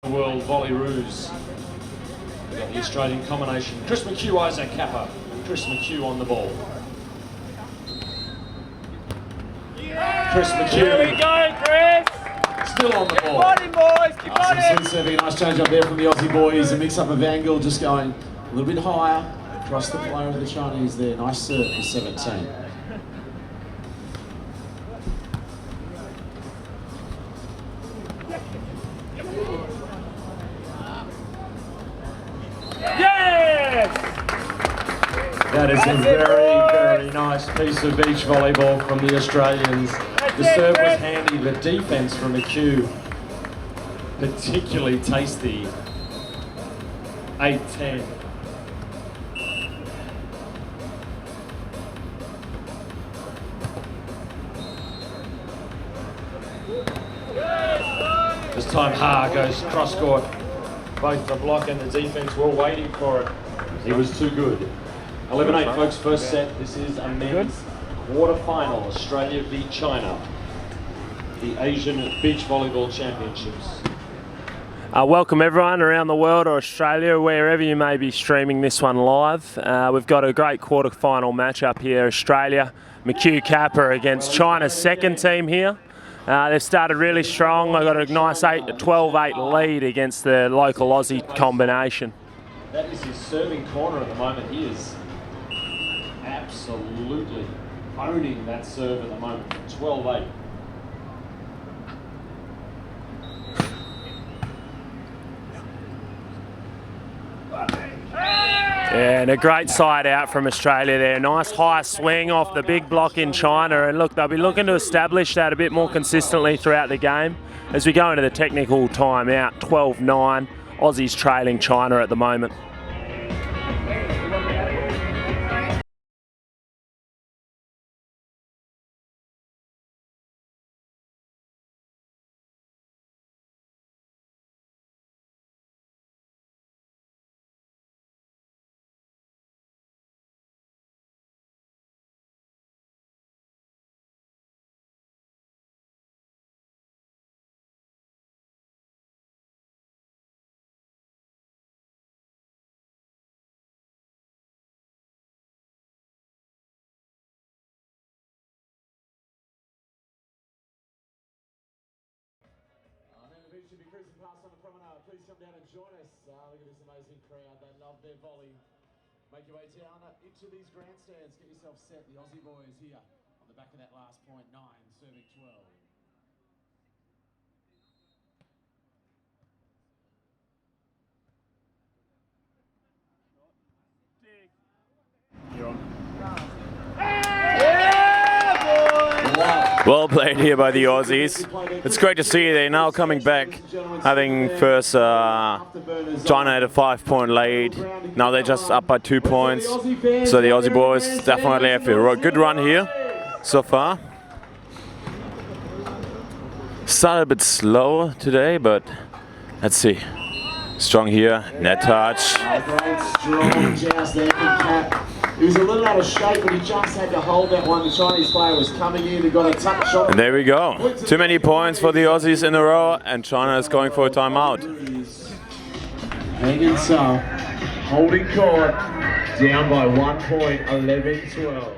World Volley Roos. We've got the Australian combination. Chris McHugh, Isaac Kappa. Chris McHugh on the ball. Chris McHugh. Here we go, Chris. Still on the ball. Keep on him, boys. Keep on him. Serving, nice change up there from the Aussie boys. A mix up of angle, just going a little bit higher across the player of the Chinese there. Nice serve for 17. Yes! That is a very nice piece of beach volleyball from the Australians. The serve was handy, the defense from McHugh particularly tasty. 8-10. This time Ha goes cross court. Both the block and the defense were waiting for it. He was too good. 11-8 folks, first set. This is a men's quarter-final. Australia beat China. The Asian Beach Volleyball Championships. Welcome everyone around the world or Australia, wherever you may be streaming this one live. We've got a great quarter-final match up here. Australia, McHugh Kappa against China's second team here. They've started really strong. They've got a nice 12-8 lead against the local Aussie combination. That is his serving corner at the moment. He is absolutely owning that serve at the moment. 12-8. Yeah, and a great side out from Australia there. Nice high swing off the big block in China. And look, they'll be looking to establish that a bit more consistently throughout the game. As we go into the technical timeout, 12-9. Aussies trailing China at the moment. Should be cruising past on the promenade. Please come down and join us. Look at this amazing crowd. They love their volley. Make your way down into these grandstands. Get yourself set. The Aussie boys here on the back of that last point. 9, serving 12. You're on. Well played here by the Aussies. It's great to see they're now coming back, having first China had a 5-point lead. Now they're just up by 2 points. So the Aussie boys definitely have a good run here so far. Started a bit slow today, but let's see. Strong here, net touch. Great strong joust there from Cap. He was a little out of shape, but he just had to hold that one. The Chinese player was coming in and got a touch shot. And there we go. Too many points for the Aussies in a row, and China is going for a timeout. Hanging some, holding court, down by 1 point, 11-12.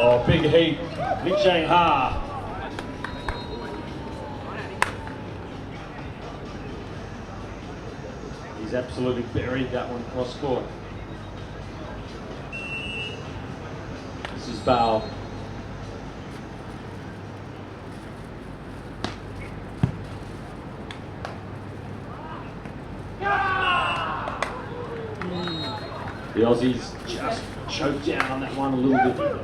Oh, big heat. Lee Chang Ha. He's absolutely buried that one cross court. This is Bao. The Aussies just choked down on that one a little bit.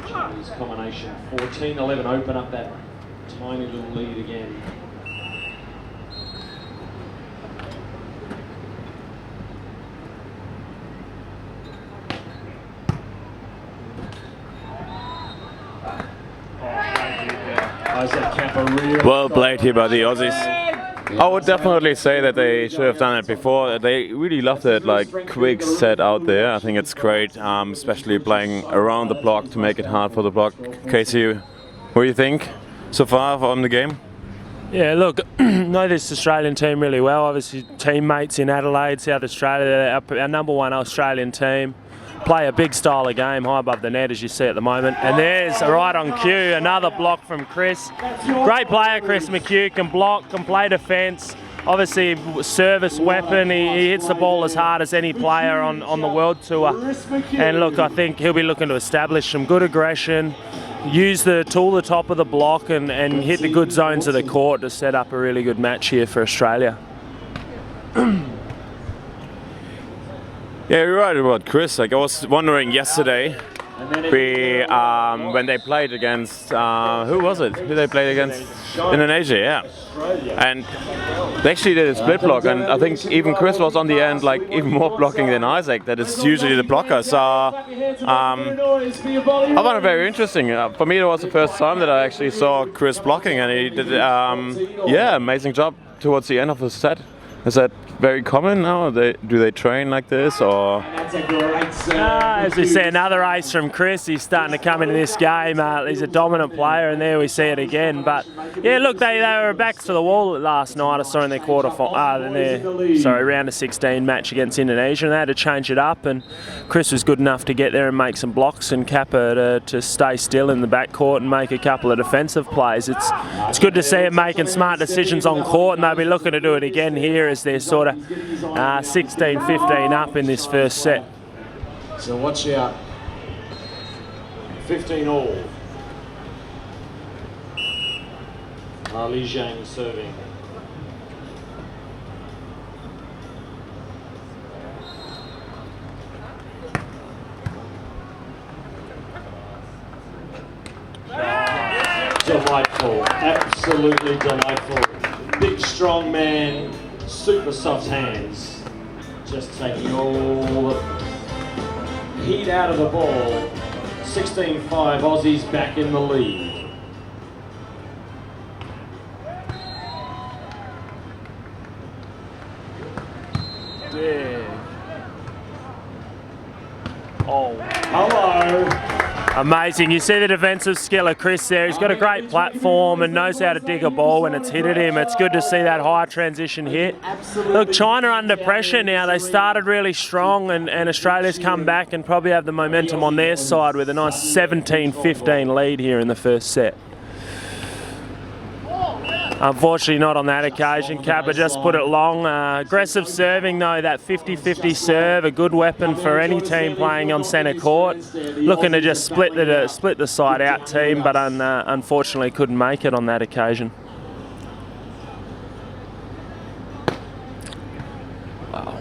Chinese combination 14-11 open up that tiny little lead again. Well played here by the Aussies. I would definitely say that they should have done it before. They really loved it, like quick set out there. I think it's great, especially playing around the block to make it hard for the block. Casey, what do you think so far on the game? Yeah, look, know this Australian team really well. Obviously, teammates in Adelaide, South Australia, our #1 Australian team. Play a big style of game, high above the net as you see at the moment. And there's right on cue, another block from Chris. Great player, Chris McHugh, can block, can play defence. Obviously, service weapon. He hits the ball as hard as any player on the World Tour. And look, I think he'll be looking to establish some good aggression, use the tool the top of the block and hit the good zones of the court to set up a really good match here for Australia. Yeah, you're right about Chris. Like I was wondering yesterday, when they played against who was it? Who they played against? Indonesia, yeah. And they actually did a split block, and I think even Chris was on the end, like even more blocking than Isaac. That is usually the blocker. So I found it very interesting. For me, it was the first time that I actually saw Chris blocking, and he did yeah, amazing job towards the end of the set. Is that very common now? Do they train like this, or? As we see, another ace from Chris. He's starting to come into this game. He's a dominant player, and there we see it again. But yeah, look, they were backs to the wall last night. I saw in their round of 16 match against Indonesia, and they had to change it up. And Chris was good enough to get there and make some blocks, and Kappa to stay still in the backcourt and make a couple of defensive plays. It's good to see him making smart decisions on court, and they'll be looking to do it again here as they're sort of 16-15 up in this first set. So watch out. 15 all. Li Zhang serving. Delightful, absolutely delightful. Big strong man, super soft hands. Just taking all the heat out of the ball. 16-5, Aussies back in the lead. Yeah. Oh. Hello. Amazing. You see the defensive skill of Chris there. He's got a great platform and knows how to dig a ball when it's hit at him. It's good to see that high transition hit. Look, China under pressure now. They started really strong, and Australia's come back and probably have the momentum on their side with a nice 17-15 lead here in the first set. Unfortunately not on that occasion. Kappa just put it long. Aggressive serving though, that 50-50 serve, a good weapon for any team playing on centre court. Looking to just split the side out team, but unfortunately couldn't make it on that occasion. Wow.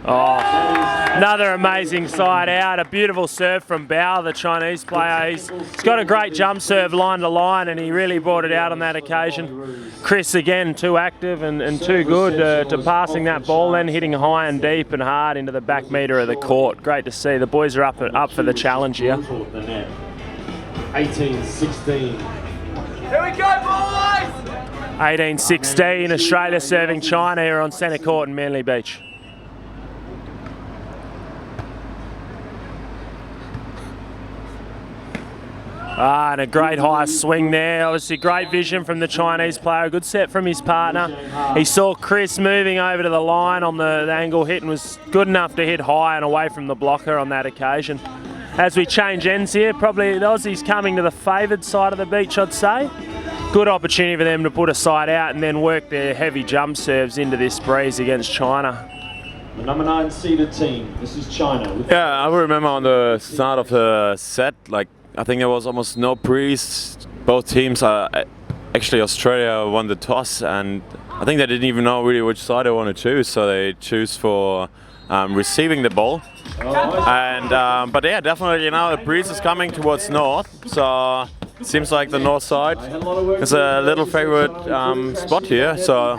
Oh, another amazing side out. A beautiful serve from Bao, the Chinese player. He's got a great jump serve line to line, and he really brought it out on that occasion. Chris again, too active and too good to passing that ball, then hitting high and deep and hard into the back metre of the court. Great to see. The boys are up for the challenge here. 18-16. Here we go, boys! 18-16, Australia serving China here on centre court in Manly Beach. And a great high swing there. Obviously great vision from the Chinese player. A good set from his partner. He saw Chris moving over to the line on the angle hit and was good enough to hit high and away from the blocker on that occasion. As we change ends here, probably the Aussies coming to the favoured side of the beach, I'd say. Good opportunity for them to put a side out and then work their heavy jump serves into this breeze against China. The number 9 seeded team. This is China. Yeah, I remember on the start of the set, like I think there was almost no breeze. Both teams are actually Australia won the toss, and I think they didn't even know really which side they want to choose, so they choose for receiving the ball. And but yeah, definitely the breeze is coming towards north, so it seems like the north side is a little favorite spot here. So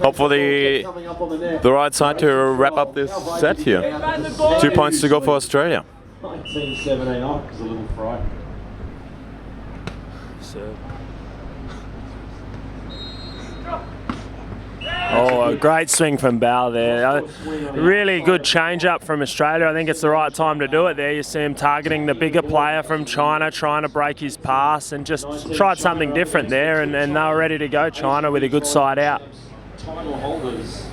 hopefully the right side to wrap up this set here. 2 points to go for Australia. 19-17 off, it's a little fright. Oh, a great swing from Bao there. Really good change up from Australia. I think it's the right time to do it there. You see him targeting the bigger player from China, trying to break his pass, and just tried something different there, and they were ready to go, China, with a good side out. Title holders.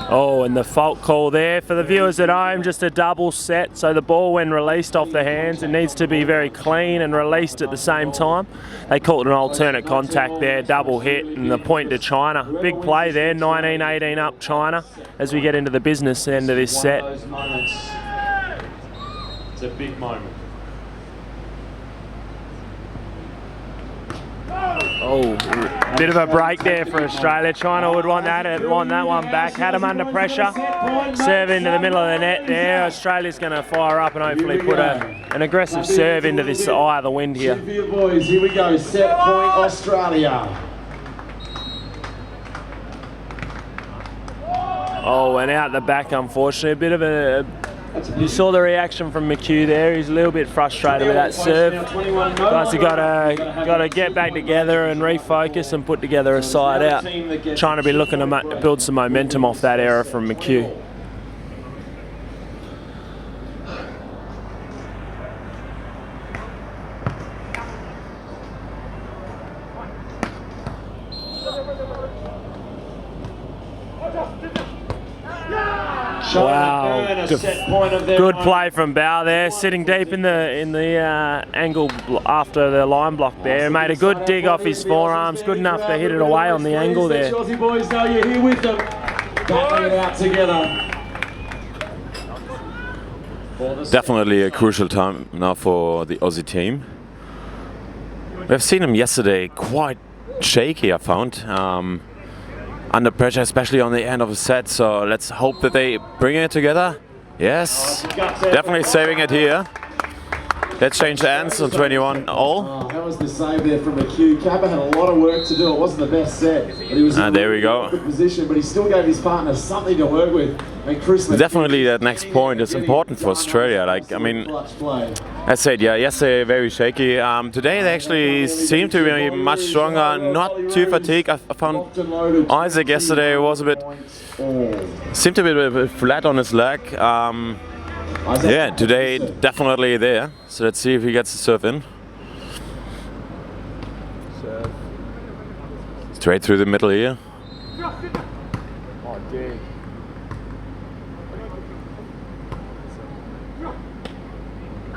Oh, and the fault call there for the viewers at home, just a double set. So the ball, when released off the hands, it needs to be very clean and released at the same time. They called it an alternate contact there, double hit, and the point to China. Big play there, 19-18 up China as we get into the business end of this set. It's a big moment. Oh, bit of a break there for Australia. China would want that one back. Had them under pressure. Serve into the middle of the net there. Australia's going to fire up and hopefully put an aggressive serve into this eye of the wind here. Boys, here we go. Set point Australia. Oh, and out the back, unfortunately. A bit of a... You saw the reaction from McHugh there. He's a little bit frustrated with that serve. Guys have got to get back together and refocus and put together a side out. Trying to be looking to build some momentum off that error from McHugh. Wow, good play from Bao there, sitting deep in the angle after the line block there. Made a good dig off his forearms, good enough to hit it away on the angle there. Aussie boys know you're here with them. Battling it out together. Definitely a crucial time now for the Aussie team. We've seen him yesterday quite shaky, I found. Under pressure, especially on the end of the set, so let's hope that they bring it together. Yes, definitely saving it here. Let's change the ends on 21 all. Oh, that was the save there from McHugh. Kappa had a lot of work to do. It wasn't the best set, but he was in there we go. a good position, but he still gave his partner something to work with. And Chris, definitely that next point is important for Australia. Like, I mean, I said, yeah, yesterday very shaky. Today they actually seem to be much stronger, not too fatigued. I found Isaac yesterday was a bit, seemed to be a bit flat on his leg. Yeah, today definitely there. So let's see if he gets the serve in. Straight through the middle here.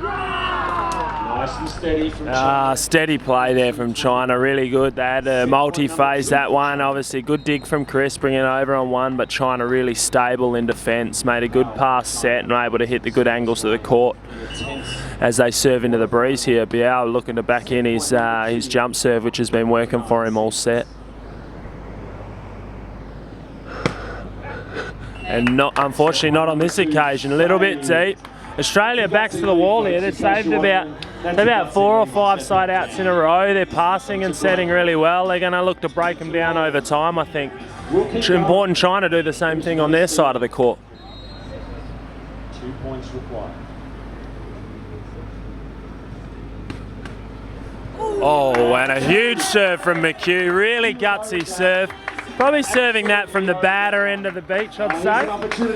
Nice and steady from China. Steady play there from China, really good. They had a multi-phase that one, obviously good dig from Chris, bringing it over on one, but China really stable in defence, made a good pass set and were able to hit the good angles of the court as they serve into the breeze here. Biao looking to back in his jump serve, which has been working for him all set. And unfortunately not on this occasion, a little bit deep. Australia backs to the wall here. They've saved about 4 or 5 side outs in a row. They're passing and setting really well. They're going to look to break them down over time, I think. It's important China do the same thing on their side of the court. 2 points required. Oh, and a huge serve from McHugh. Really gutsy serve. Probably serving that from the batter end of the beach, I'd say.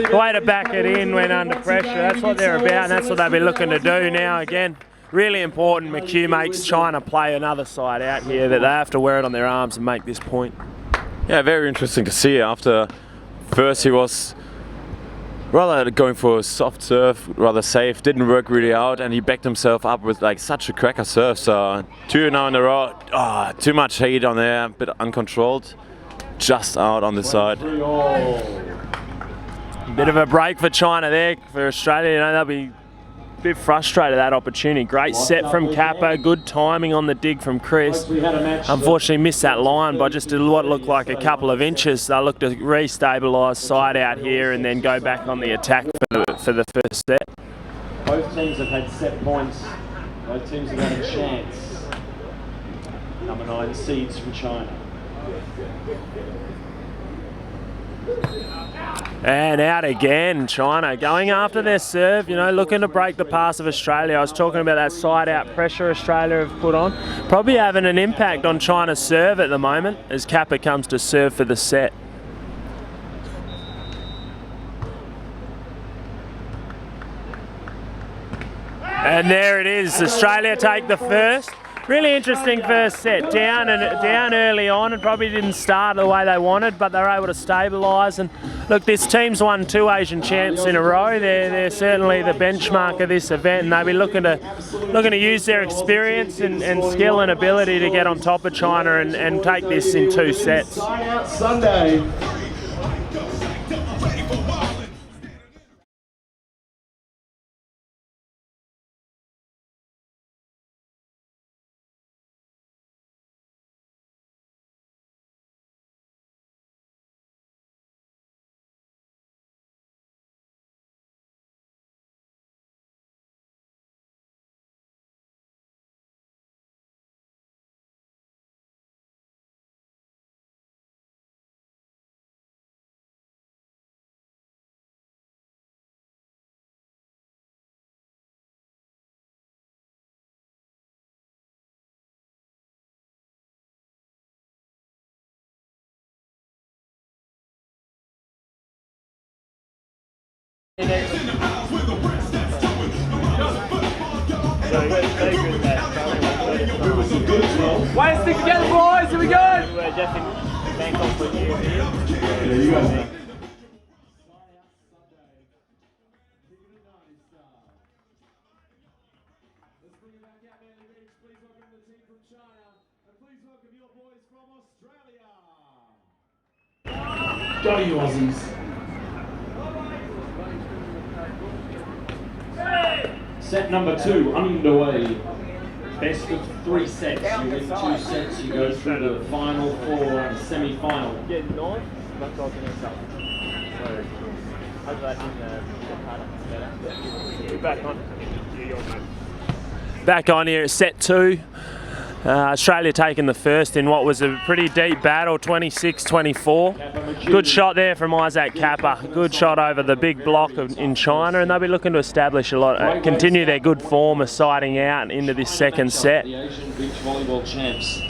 The way to back it in when under pressure. That's what they're about, and that's what they'll be looking to do now. Again, really important. McHugh makes China play another side out here, that they have to wear it on their arms and make this point. Yeah, very interesting to see. After first he was rather going for a soft serve, rather safe, didn't work really out, and he backed himself up with like such a cracker serve. So 2 now in a row. Too much heat on there, a bit uncontrolled, just out on the side. Bit of a break for China there for Australia. You know, they'll be a bit frustrated at that opportunity. Great set from Kappa, good timing on the dig from Chris. Unfortunately missed that line by just what looked like a couple of inches. They'll look to re-stabilise side out here and then go back on the attack for the first set. Both teams have had set points. Both teams have had a chance. Number 9 seeds for China. And out again, China going after their serve, you know, looking to break the pass of Australia. I was talking about that side out pressure Australia have put on. Probably having an impact on China's serve at the moment as Kappa comes to serve for the set. And there it is, Australia take the first. Really interesting first set, down early on and probably didn't start the way they wanted, but they were able to stabilise. And look, this team's won 2 Asian champs in a row. They're certainly the benchmark of this event, and they'll be looking to use their experience and skill and ability to get on top of China and take this in 2 sets. Sunday. Way to stick together, boys. Here we go. We're definitely thankful for you here. Yeah, you guys. Let's bring it back out, man. Please welcome the team from China, and please welcome your boys from Australia. Go you Aussies. Set number 2 underway. Best of 3 sets. You win 2 sets, you go through the final 4 and semi-final. Yeah, north, that's all going to start. So, hopefully I can get back on. Back on here at set 2. Australia taking the first in what was a pretty deep battle, 26-24. Good shot there from Isaac Kappa. Good shot over the big block in China, and they'll be looking to establish a lot, continue their good form of siding out into this second set. The Asian beach volleyball champs.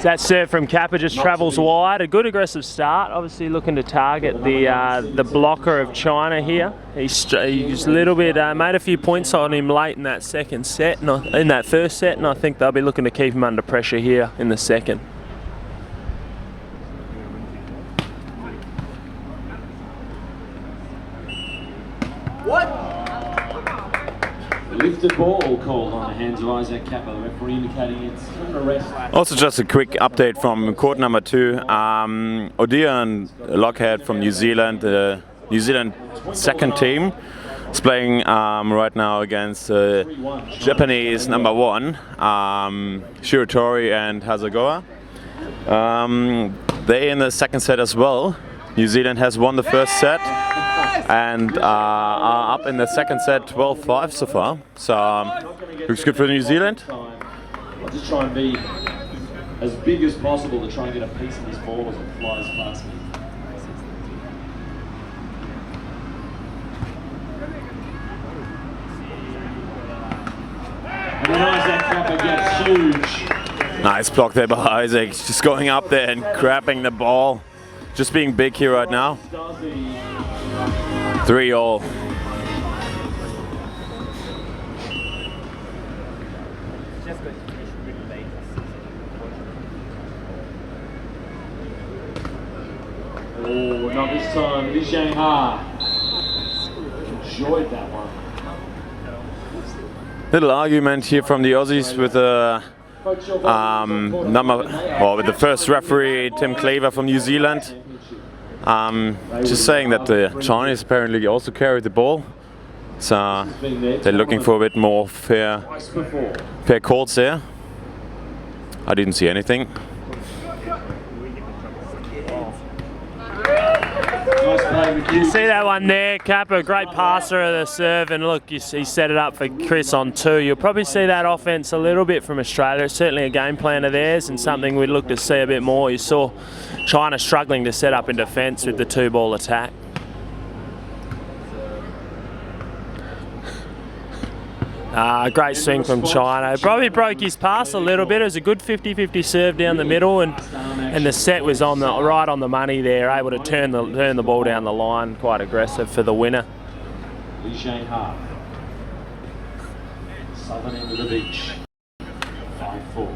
That serve from Kappa just travels wide. A good aggressive start. Obviously looking to target the blocker of China here. He's a little bit made a few points on him late in that second set, in that first set, and I think they'll be looking to keep him under pressure here in the second. Lifted ball called on the hands of Isaac Kappa, the referee indicating it's an arrest. Also just a quick update from court number 2. Odia and Lockhead from New Zealand, the New Zealand second team, is playing right now against Japanese number 1, Shiratori and Hasegawa. They in the second set as well. New Zealand has won the first set and are up in the second set 12-5 so far. So looks good for New Zealand. I'll just try and be as big as possible to try and get a piece of this ball as it flies past me. And then Isaac Kappa gets huge. Nice block there by Isaac, just going up there and grabbing the ball. Just being big here right now. 3-all. Oh, not this time. Li Zhang-ha enjoyed that one. Little argument here from the Aussies with the with the first referee, Tim Claver from New Zealand. Just saying that the Chinese apparently also carried the ball, so they're looking for a bit more fair calls there. I didn't see anything. You see that one there, Kappa, great passer of the serve, and look, he set it up for Chris on 2. You'll probably see that offense a little bit from Australia. It's certainly a game plan of theirs and something we'd look to see a bit more. You saw China struggling to set up in defence with the 2-ball attack. Great swing from China. Probably broke his pass a little bit. It was a good 50-50 serve down the middle, and the set was right on the money there. Able to turn the ball down the line, quite aggressive for the winner. Li Zhang-ha. Southern end of the beach. 5-4.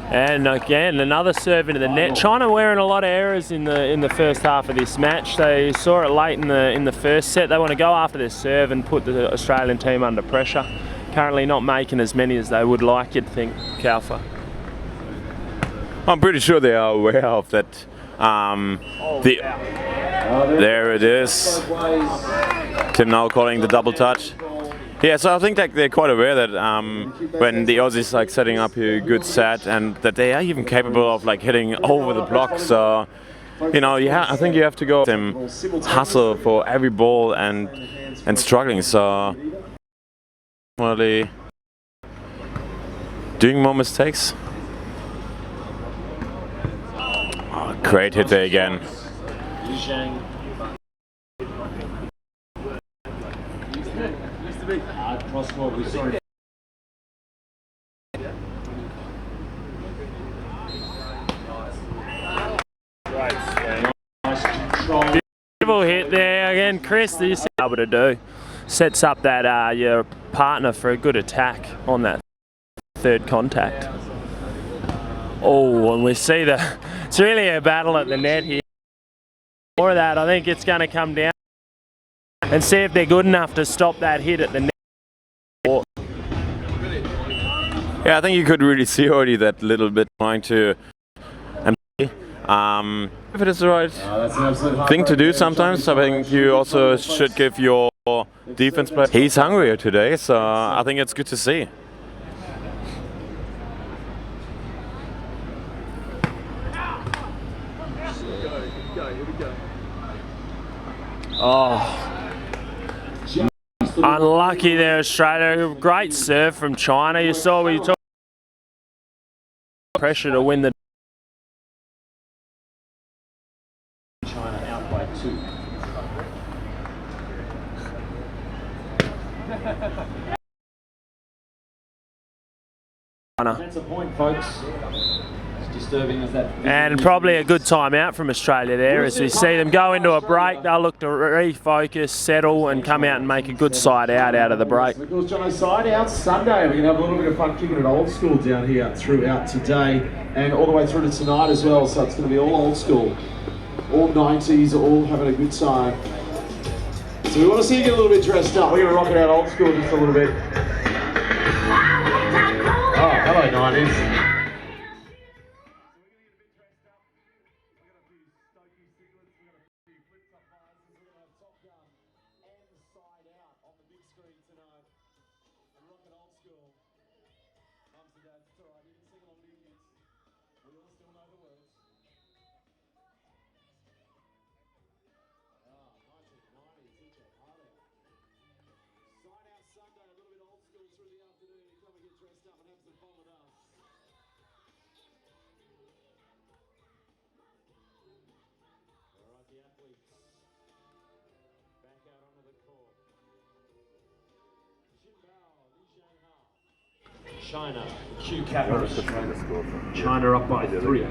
And again, another serve into the net. China wearing a lot of errors in the first half of this match. They saw it late in the first set. They want to go after this serve and put the Australian team under pressure. Currently not making as many as they would like, you'd think, Kalfa. I'm pretty sure they are aware of that. There it is. Tim now calling the double touch. Yeah, so I think that they're quite aware that when the Aussies like setting up a good set, and that they are even capable of like hitting over the block. So, you know, I think you have to go them hustle for every ball and struggling. So, really doing more mistakes. Oh, great hit there again. Cross-court, we saw it. Beautiful hit there again, Chris. You see able to do sets up that your partner for a good attack on that third contact. Oh, and we see it's really a battle at the net here. More of that. I think it's going to come down and see if they're good enough to stop that hit at the net. Yeah, I think you could really see already that little bit trying to, if it is the right thing to do sometimes. I think you also should give your defense player. He's hungrier today, so I think it's good to see. Oh. Unlucky there, Australia. Great serve from China. You saw we took pressure to win the. China out by 2. That's a point, folks. As disturbing as that. And probably a good time out from Australia there as we see them go into a break. They'll look to refocus, settle, and come out and make a good side out of the break. Because Jono, side out Sunday. We're going to have a little bit of fun kicking it old school down here throughout today and all the way through to tonight as well. So it's going to be all old school, all 90s, all having a good time. So we want to see you get a little bit dressed up. We're going to rock it out old school just a little bit. Oh, hello 90s. China, Q Kappa. China up by 3.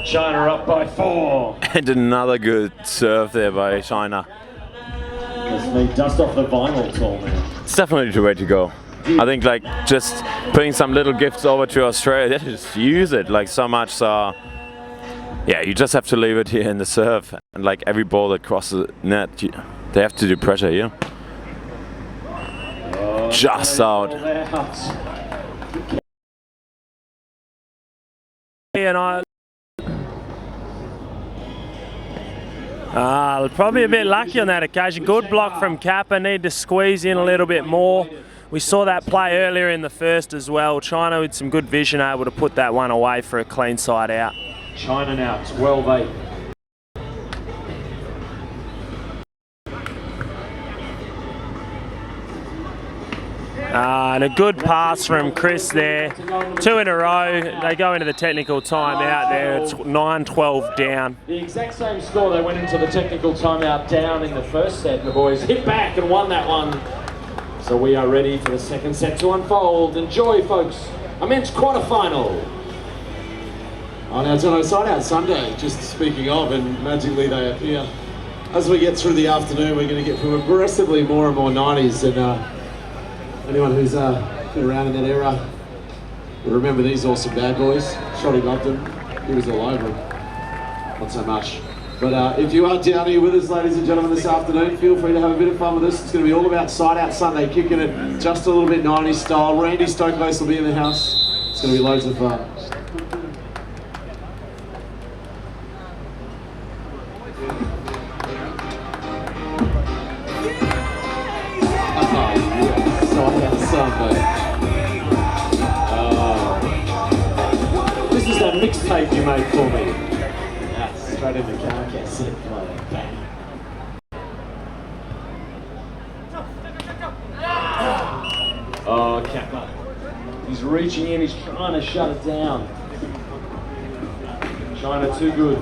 China up by 4. And another good serve there by China. As They dust off the vinyl, tall man. It's definitely the way to go. I think like just putting some little gifts over to Australia, they just use it like so much. So yeah, you just have to leave it here in the serve, and like every ball that crosses the net, they have to do pressure here. Just out. And probably a bit lucky on that occasion. Good block from Kappa, need to squeeze in a little bit more. We saw that play earlier in the first as well. China with some good vision able to put that one away for a clean side out. China now, 12-8. And a good pass from Chris there. 2 in a row. They go into the technical timeout there. It's 9-12 down. The exact same score. They went into the technical timeout down in the first set. The boys hit back and won that one. So we are ready for the second set to unfold. Enjoy, folks. A men's quarterfinal. Oh, now, Jono, side out Sunday, just speaking of, and magically they appear. As we get through the afternoon, we're going to get progressively more and more 90s, and anyone who's been around in that era will remember these awesome bad boys. Shotty loved them, he was all over them. Not so much. But if you are down here with us, ladies and gentlemen, this afternoon, feel free to have a bit of fun with us. It's going to be all about Side Out Sunday, kicking it just a little bit 90s style. Randy Stokely will be in the house. It's going to be loads of fun. This is that mixtape you made for me. Yeah, straight in the car cassette player. Bang. Oh, Kappa. He's reaching in, he's trying to shut it down. China too good.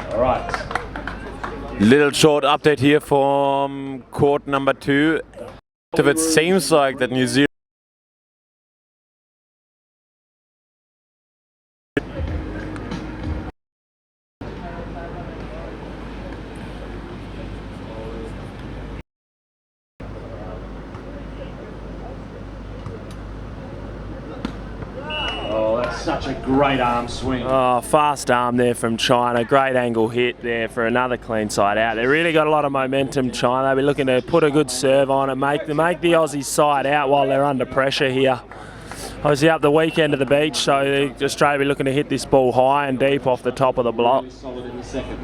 All right. Little short update here from court number 2. It seems like that New Zealand Such a great arm swing. Oh, fast arm there from China. Great angle hit there for another clean side out. They really got a lot of momentum, China. They'll be looking to put a good serve on it, make the Aussies side out while they're under pressure here. Obviously up the weekend of the beach, so Australia will be looking to hit this ball high and deep off the top of the block. Really solid in the second.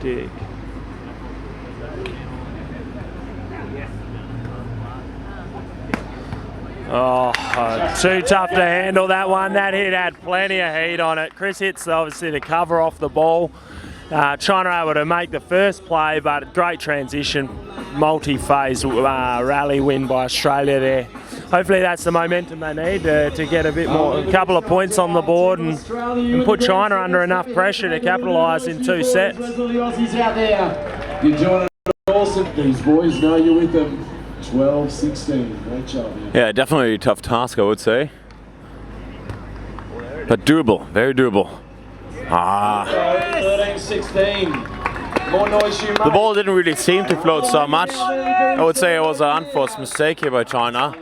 Dig. Oh, too tough to handle that one. That hit had plenty of heat on it. Chris hits obviously the cover off the ball. China able to make the first play, but great transition, multi-phase rally win by Australia there. Hopefully that's the momentum they need to get a bit more, a couple of points on the board and put China under enough pressure to capitalise in 2 sets. You're doing it awesome. These boys know you're with them. 12-16, great job. Yeah, definitely a tough task, I would say. But doable, very doable. 13-16. More noise you make. The ball didn't really seem to float so much. I would say it was an unforced mistake here by China.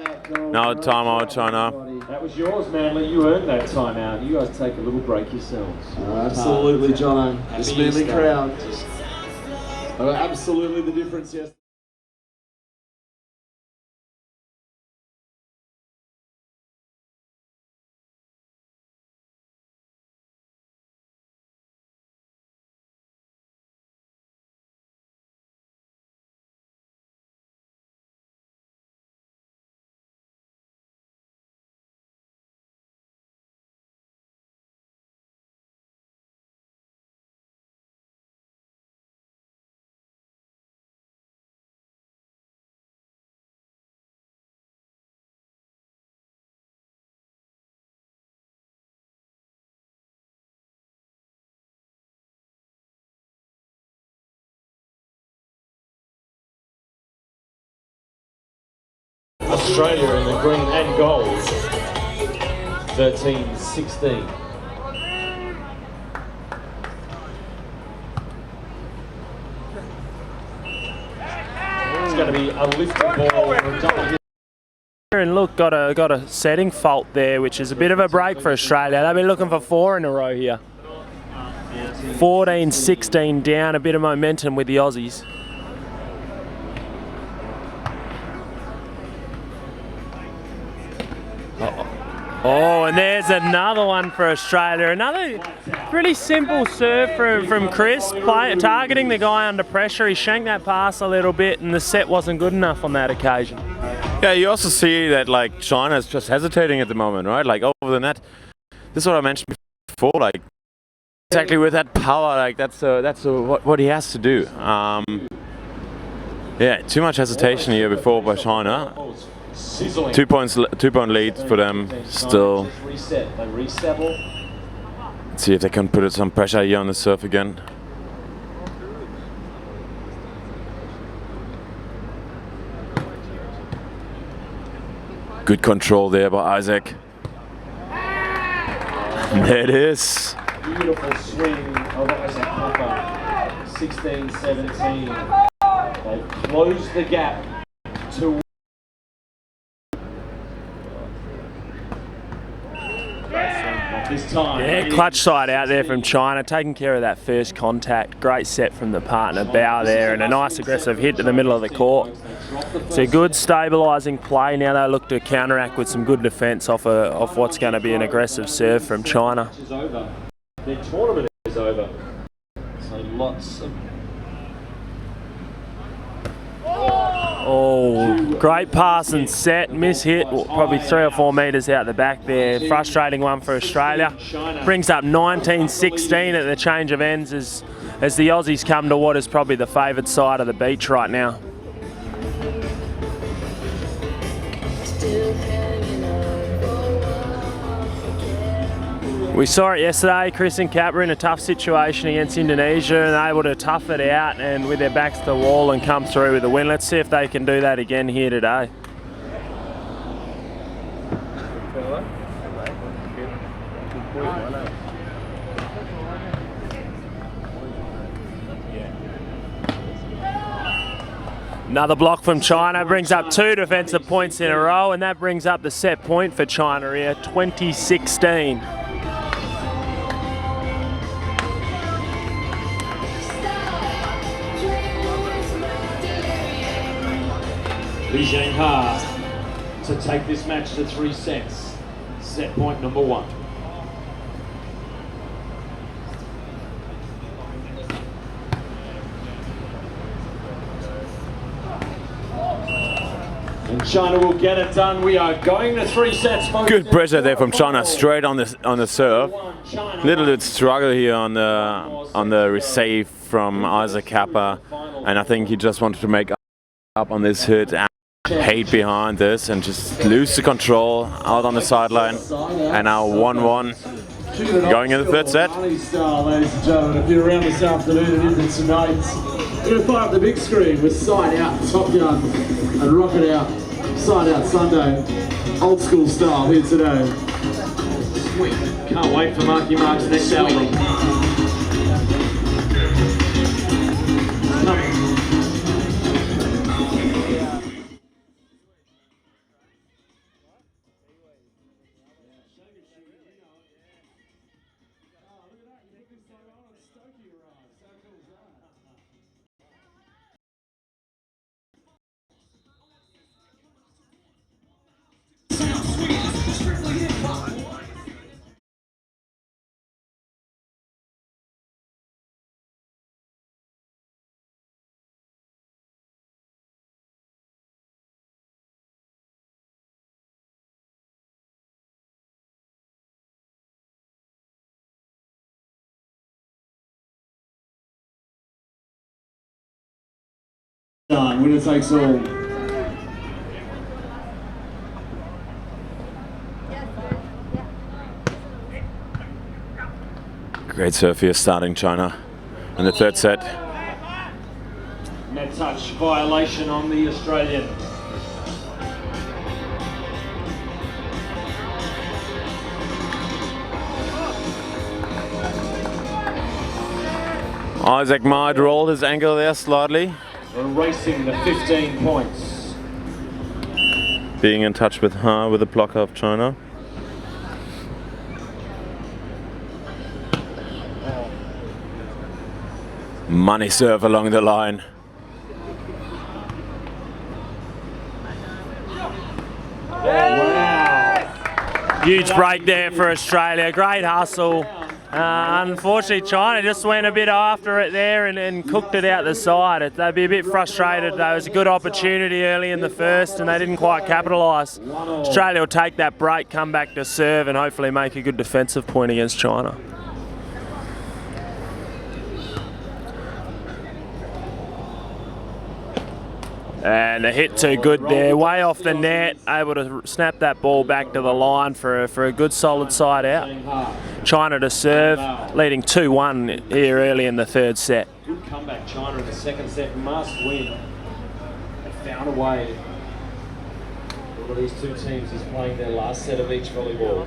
Now timeout, China. That was yours, Manly. You earned that timeout. You guys take a little break yourselves. Absolutely, Jono. This Manly crowd. Absolutely the difference, yes. Australia in the green and gold. 13-16. It's going to be a lifted ball or a double hit. And look, got a setting fault there, which is a bit of a break for Australia. They've been looking for 4 in a row here. 14-16 down, a bit of momentum with the Aussies. Oh, and there's another one for Australia. Another pretty simple serve from Chris, targeting the guy under pressure. He shanked that pass a little bit, and the set wasn't good enough on that occasion. Yeah, you also see that like China's just hesitating at the moment, right? Like over the net. This is what I mentioned before. Like exactly with that power, like that's what he has to do. Yeah, too much hesitation here before by China. 2 point lead for them still. Let's see if they can put some pressure here on the serve again. Good control there by Isaac. There it is. Beautiful swing of Isaac Pepper. 16-17. They closed the gap to this time. Yeah, clutch side out there from China, taking care of that first contact. Great set from the partner, Bao there, and a nice aggressive hit to the middle of the court. It's a good stabilising play. Now they look to counteract with some good defence off what's going to be an aggressive serve from China. Their tournament is over. So lots of... Oh, great pass and set, miss hit, probably 3 or 4 metres out the back there. Frustrating one for Australia. Brings up 19-16 at the change of ends as the Aussies come to what is probably the favoured side of the beach right now. We saw it yesterday. Chris and Kat were in a tough situation against Indonesia and able to tough it out and with their backs to the wall and come through with a win. Let's see if they can do that again here today. Another block from China brings up 2 defensive points in a row, and that brings up the set point for China here, 20-16. Li Zhengha to take this match to 3 sets. Set point number 1. And China will get it done. We are going to 3 sets. Good pressure there from China, straight on the serve. Little bit struggle here on the receive from Isaac Kappa, and I think he just wanted to make up on this hit. Hate behind this and just lose the control out on the sideline, and now 1-1 going in the 3rd set. Ladies and gentlemen, if you're around this afternoon and even tonight, we're going to fire up the big screen with Side Out, Top Gun and Rock It Out. Side Out Sunday, old school style here today. Sweet. Can't wait for Marky Mark's next album. Winner takes all. Great serve here starting China in the 3rd set. Net touch violation on the Australian. Isaac might roll his ankle there slightly. We're racing the 15 points. Being in touch with the blocker of China. Money serve along the line. Wow. Huge break there for Australia. Great hustle. Unfortunately, China just went a bit after it there and cooked it out the side. They'd be a bit frustrated. There was a good opportunity early in the first and they didn't quite capitalise. Australia will take that break, come back to serve and hopefully make a good defensive point against China. And the hit too good there, way off the net, able to snap that ball back to the line for a good solid side out. China to serve, leading 2-1 here early in the third set. Good comeback, China in the second set, must win. They found a way. One of these two teams is playing their last set of each volleyball.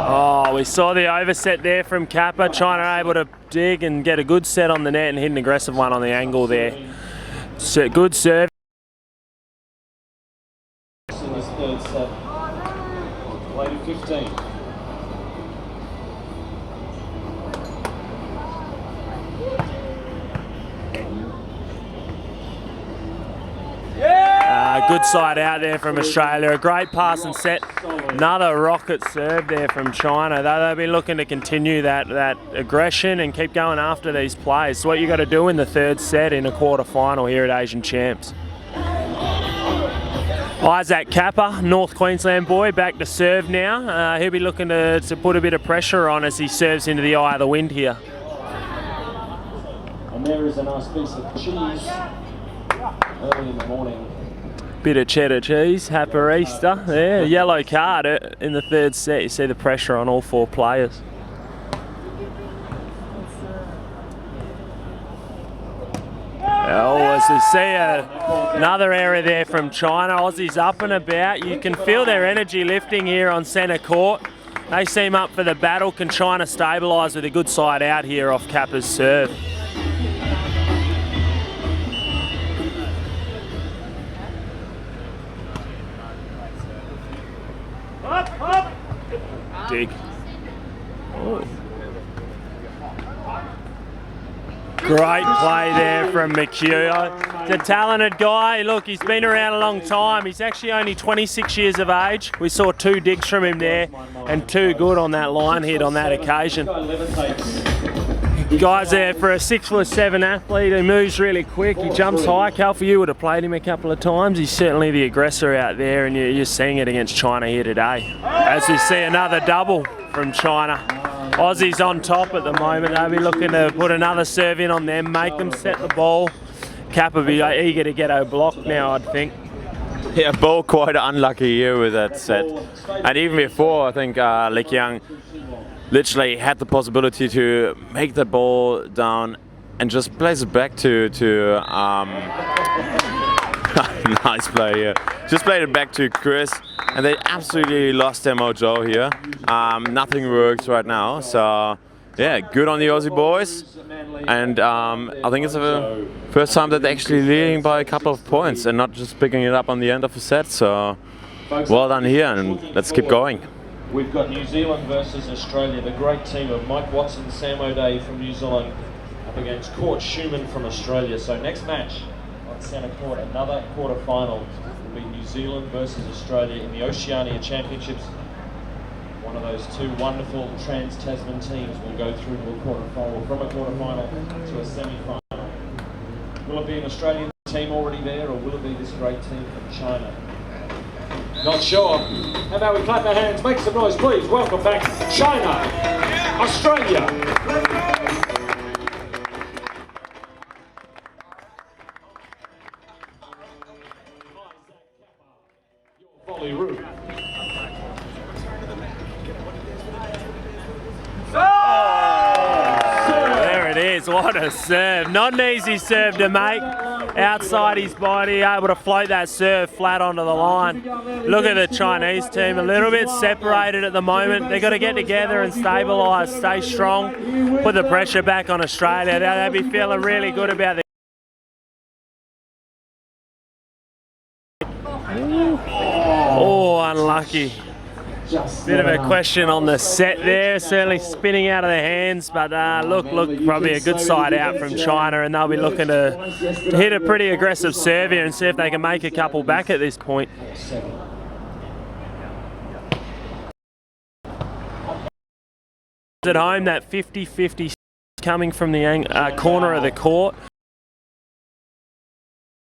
Oh, we saw the overset there from Kappa. China able to dig and get a good set on the net and hit an aggressive one on the angle there. So, good serve. In this third set, lady 15. Good side out there from Australia. A great pass and set. Another rocket serve there from China. They'll be looking to continue that aggression and keep going after these plays. It's what you got to do in the third set in a quarter-final here at Asian Champs. Isaac Kappa, North Queensland boy, back to serve now. He'll be looking to put a bit of pressure on as he serves into the eye of the wind here. And there is a nice piece of cheese early in the morning. Bit of cheddar cheese, happy Easter there. Yellow card in the third set. You see the pressure on all four players. Oh, as you see another error there from China. Aussies up and about. You can feel their energy lifting here on centre court. They seem up for the battle. Can China stabilise with a good side out here off Kappa's serve? Dig. Oh. Great play there from McHugh. He's a talented guy. Look, he's been around a long time. He's actually only 26 years of age. We saw 2 digs from him there and 2 good on that line hit on that occasion. Guy's there for a 6'7" athlete. He moves really quick. He jumps high. Cal, for you would have played him a couple of times. He's certainly the aggressor out there, and you're seeing it against China here today. As we see another double from China. Aussies on top at the moment. They'll be looking to put another serve in on them, make them set the ball. Kappa will be eager to get a block now, I'd think. Yeah, Bo quite unlucky here with that set. And even before, I think Lik Yang literally had the possibility to make the ball down and just place it back to nice play here. Just played it back to Chris, and they absolutely lost their mojo here. Nothing works right now, so yeah, good on the Aussie boys. And I think it's the first time that they're actually leading by a couple of points and not just picking it up on the end of a set. So well done here, and let's keep going. We've got New Zealand versus Australia, the great team of Mike Watson, Sam O'Day from New Zealand up against Court Schumann from Australia. So next match on centre court, another quarter-final will be New Zealand versus Australia in the Oceania Championships. One of those two wonderful trans-Tasman teams will go through to a quarter-final, from a quarter-final to a semi-final. Will it be an Australian team already there, or will it be this great team from China? Not sure. How about we clap our hands, make some noise, please. Welcome back, China, Australia. Volley route. There it it is. What a serve. Not an easy serve to make. Outside his body, able to float that serve flat onto the line. Look at the Chinese team, a little bit separated at the moment. They've got to get together and stabilise, stay strong, put the pressure back on Australia. They'll be feeling really good about it. Oh, unlucky. Bit of a question on the set there, certainly spinning out of their hands, but look, probably a good side out from China, and they'll be looking to hit a pretty aggressive serve here and see if they can make a couple back at this point. At home, that 50-50 coming from the corner of the court.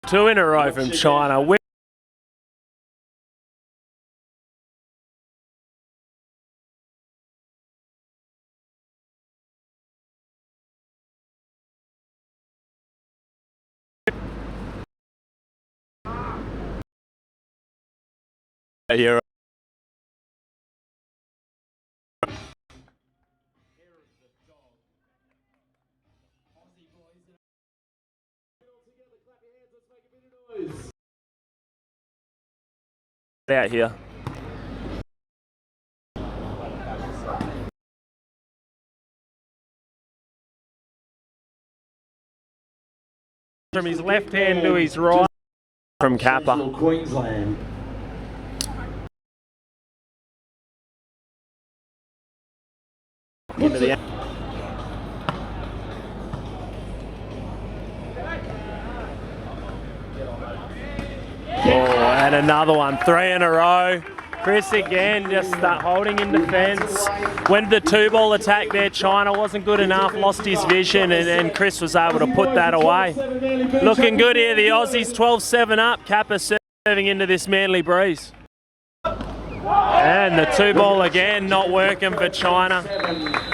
2 in a row from China. Here. Out here. From his left hand to his right. From Kappa. Queensland. Into the and another one, 3 in a row. Chris again just holding in defence. Went the 2-ball attack there, China wasn't good enough, lost his vision, and Chris was able to put that away. Looking good here, the Aussies 12-7 up, Kappa serving into this Manly breeze. And the 2-ball again not working for China.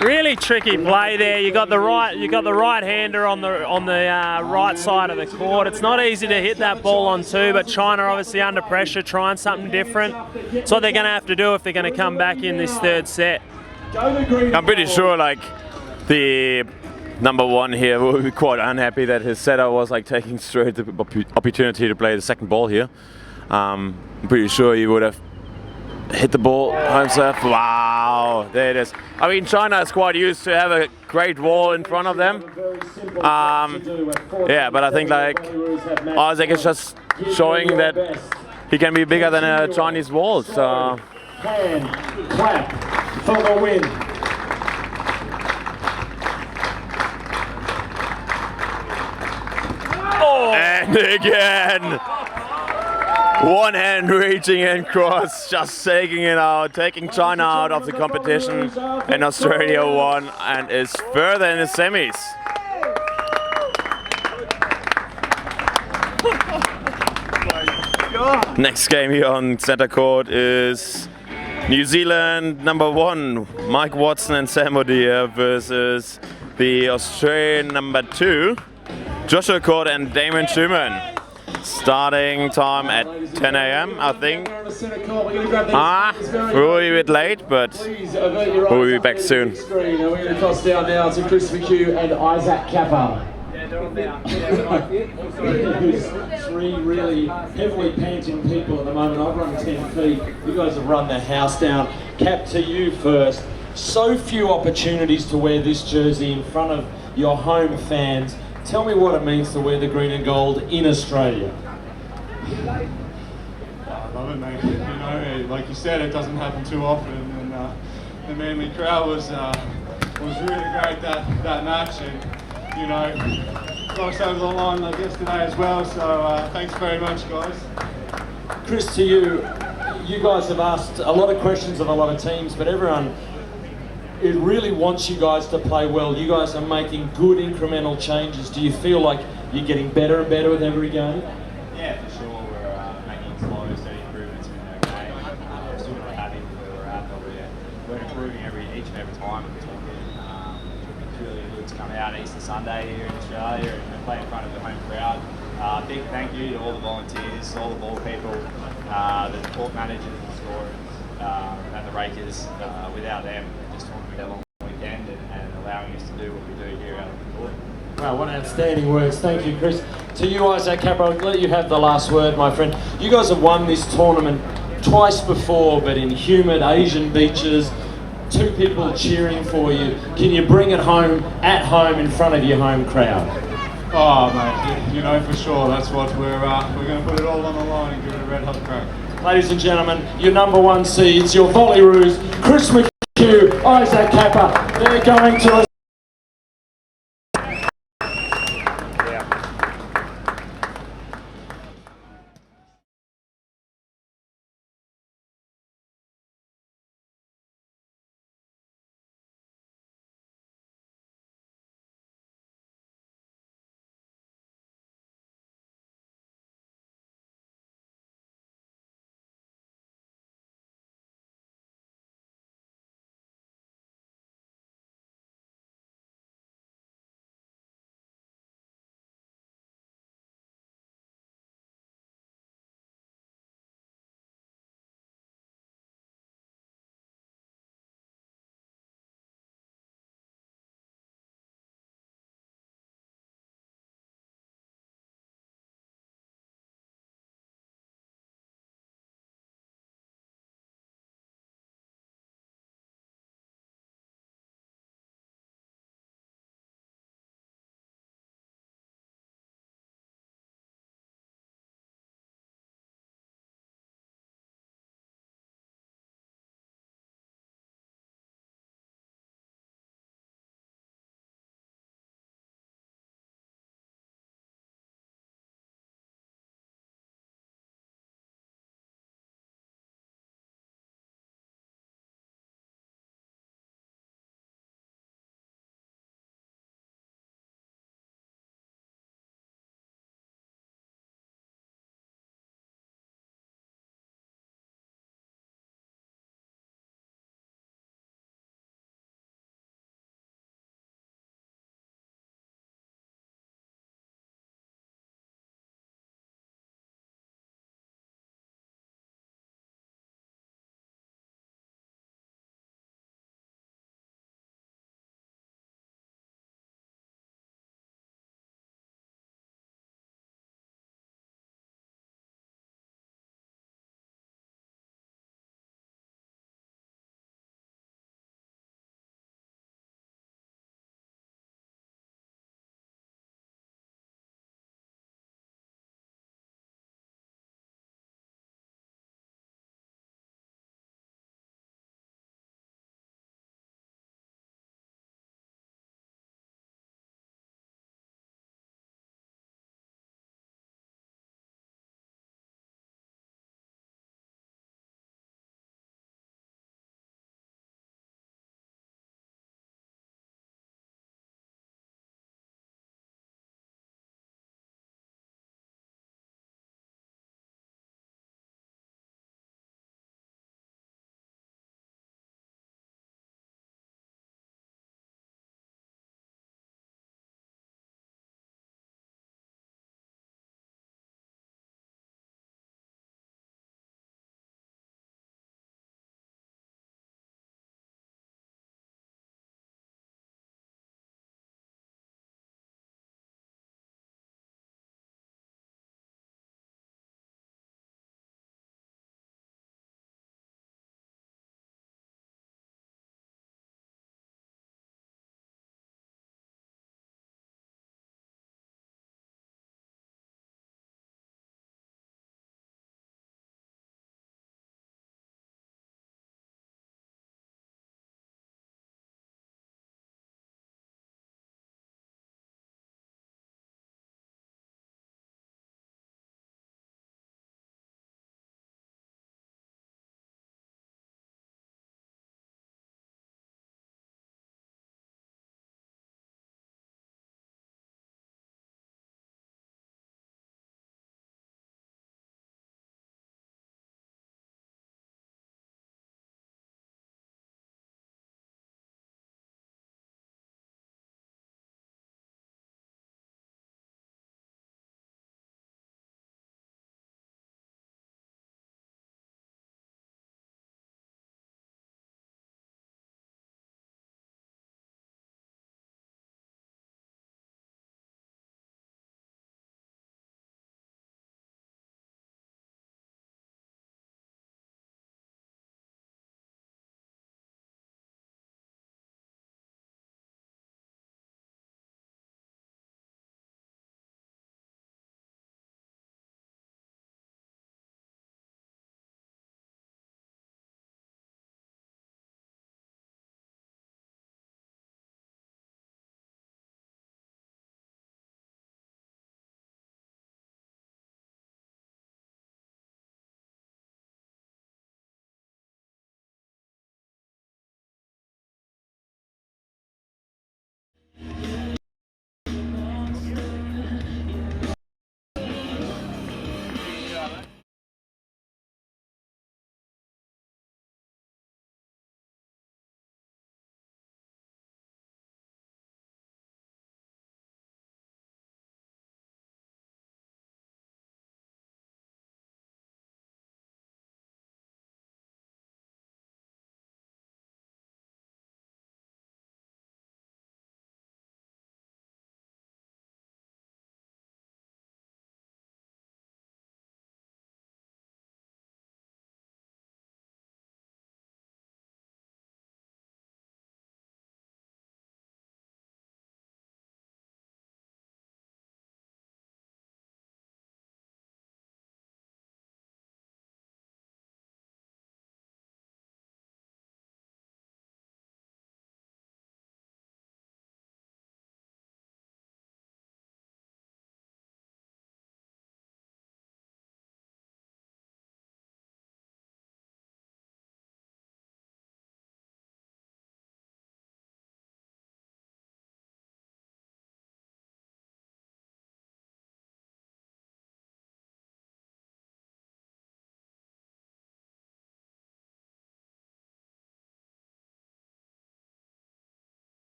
Really tricky play there. You got the right-hander on the right side of the court. It's not easy to hit that ball on 2, but China obviously under pressure, trying something different. It's what they're going to have to do if they're going to come back in this 3rd set. I'm pretty sure like the number 1 here will be quite unhappy that his setter was like taking straight the opportunity to play the 2nd ball here. I'm pretty sure he would have hit the ball, home serve. Wow, there it is. I mean, China is quite used to have a great wall in front of them. Yeah, but I think like Isaac is just showing that he can be bigger than a Chinese wall. So. Hand, clap for the win. Oh. And again. One hand reaching and cross, just taking it out, taking China out of the competition, and Australia won and is further in the semis. Next game here on centre court is New Zealand number 1, Mike Watson and Sam O'Dear versus the Australian number 2, Joshua Court and Damon Schumann. Starting time at 10 a.m. I think. We'll be a bit late, but we'll be back soon. We're going to cross down now to Chris McHugh and Isaac Kappa. Who's 3 really heavily panting people at the moment. I've run 10 feet. You guys have run the house down. Cap, to you first. So few opportunities to wear this jersey in front of your home fans. Tell me what it means to wear the green and gold in Australia. I love it, mate. You know, like you said, it doesn't happen too often, and the Manly crowd was really great that match, and you know, got us over the line like yesterday as well. So thanks very much, guys. Chris, to you, you guys have asked a lot of questions of a lot of teams, but everyone. It really wants you guys to play well. You guys are making good incremental changes. Do you feel like you're getting better and better with every game? Yeah, for sure. We're making slow, steady improvements in our game. We're still not happy with where we're at, but we're improving each and every time. It's really good to come out Easter Sunday here in Australia and play in front of the home crowd. Big thank you to all the volunteers, all the ball people, the court managers, the scorers, and the rakers. Without them, just a long weekend and allowing us to do what we do here out on the court. Wow, what outstanding words. Thank you, Chris. To you, Isaac Capper, I'll let you have the last word, my friend. You guys have won this tournament twice before, but in humid Asian beaches, 2 people cheering for you. Can you bring it home, at home, in front of your home crowd? Oh, mate, you know for sure. That's what we're going to put it all on the line and give it a red hot crack. Ladies and gentlemen, your number 1 seeds, your Volleyroos, Chris McHugh, Isaac Capper. They're going to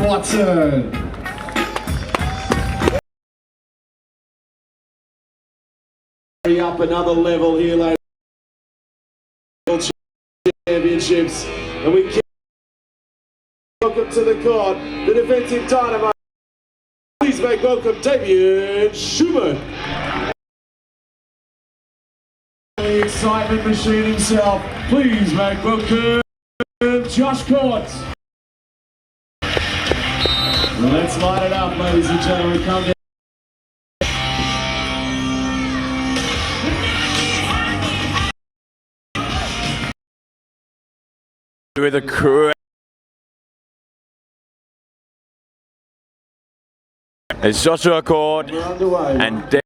Watson. Up another level here, ladies. Championships, and we can welcome to the court the defensive dynamo. Please make welcome Damien Schumann. The excitement machine himself. Please make welcome Josh Court. Let's light it up, ladies and gentlemen. Come down. With a crew. It's Joshua Court and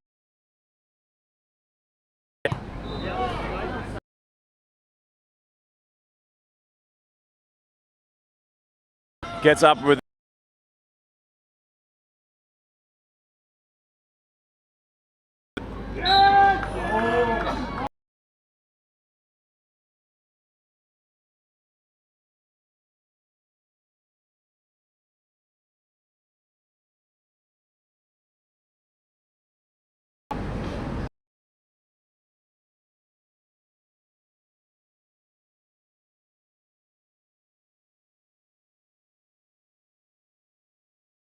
gets up with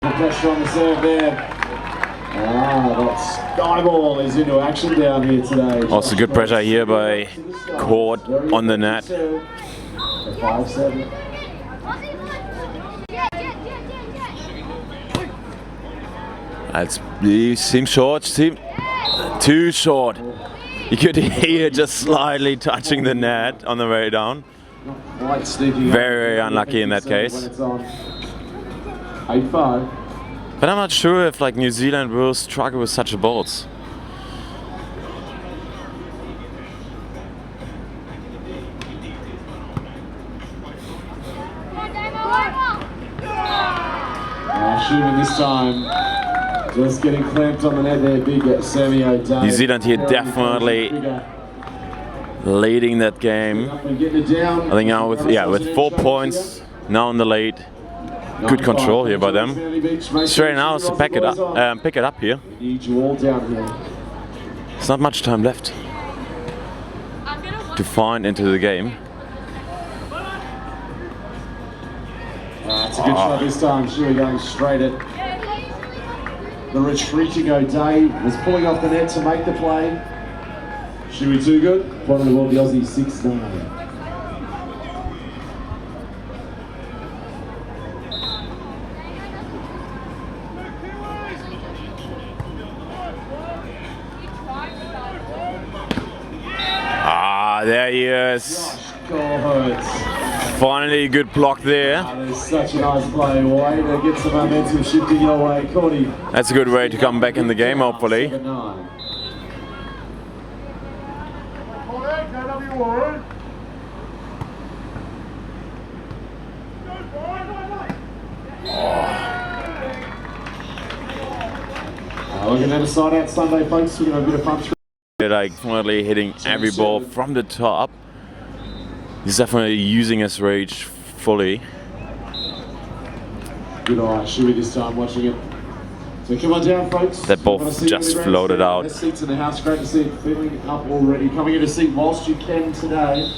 pressure on the serve there. That sky ball is into action down here today. also good pressure here by Court on the net. 5-7. He seems short, too short. You could hear just slightly touching the net on the way down. Very unlucky in that case. 8-5. But I'm not sure if New Zealand will struggle with such balls. Schumann this time just getting clamped on the net there, big Sammy O'Day. New Zealand here definitely leading that game. I think now with 4 points now in the lead. Good control here by them. Australia now has to pick it up here. There's not much time left to find into the game. It's a good shot this time. Shuey going straight at the retreating O'Day. Was pulling off the net to make the play. Shuey too good. Point of the ball, the Aussie 6-9. There he is. Finally a good block there. There's such a nice play. Way to get some momentum shifting your way, Cody. That's a good way to come back in the game, hopefully. Looking at a side out Sunday, folks. We're going to have a bit of fun through. Definitely hitting every ball from the top. He's definitely using his reach fully. Good eye, Shuey this time watching it. So come on down, folks. That ball just floated out. Best seats in the house. Great to see it filling up already. Coming in to see whilst you can today.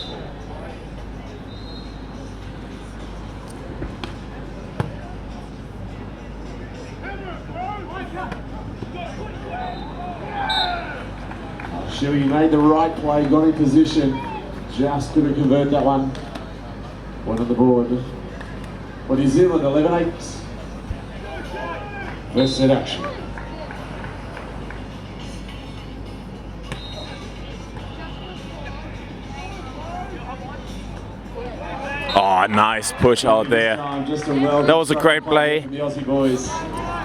Shuey made the right play, got in position, just couldn't convert that one. One on the board. For New Zealand, 11-8. First set action. Oh, nice push out there. That was a great play.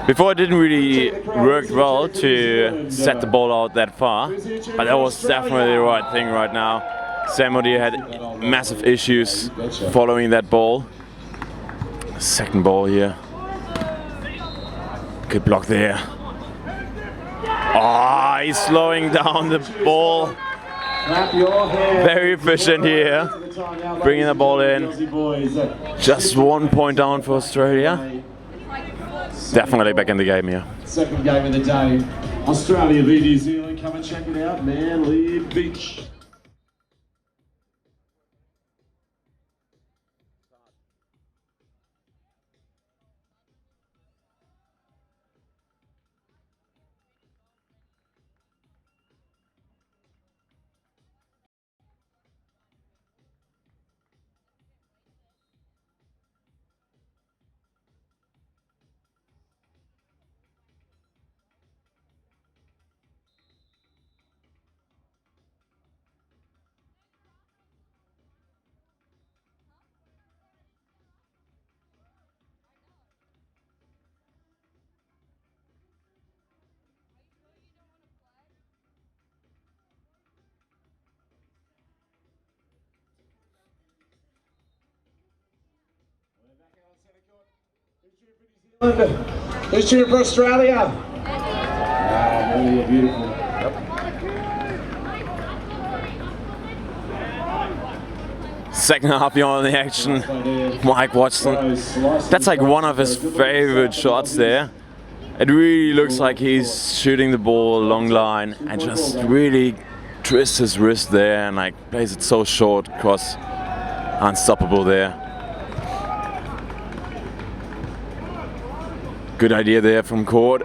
Before it didn't really work well to set the ball out that far, but that was definitely the right thing right now. Sam O'Day had massive issues following that ball. Second ball here. Good block there. Oh, he's slowing down the ball. Very efficient here. Bringing the ball in. Just 1 point down for Australia. Definitely back in the game here. Second game of the day. Australia v New Zealand. Come and check it out. Manly Beach. Who's cheering for Australia? Ah, really beautiful. Second half beyond the action, Mike Watson. That's like one of his favorite shots there. It really looks like he's shooting the ball long line and just really twists his wrist there and like plays it so short across. Unstoppable there. Good idea there from court.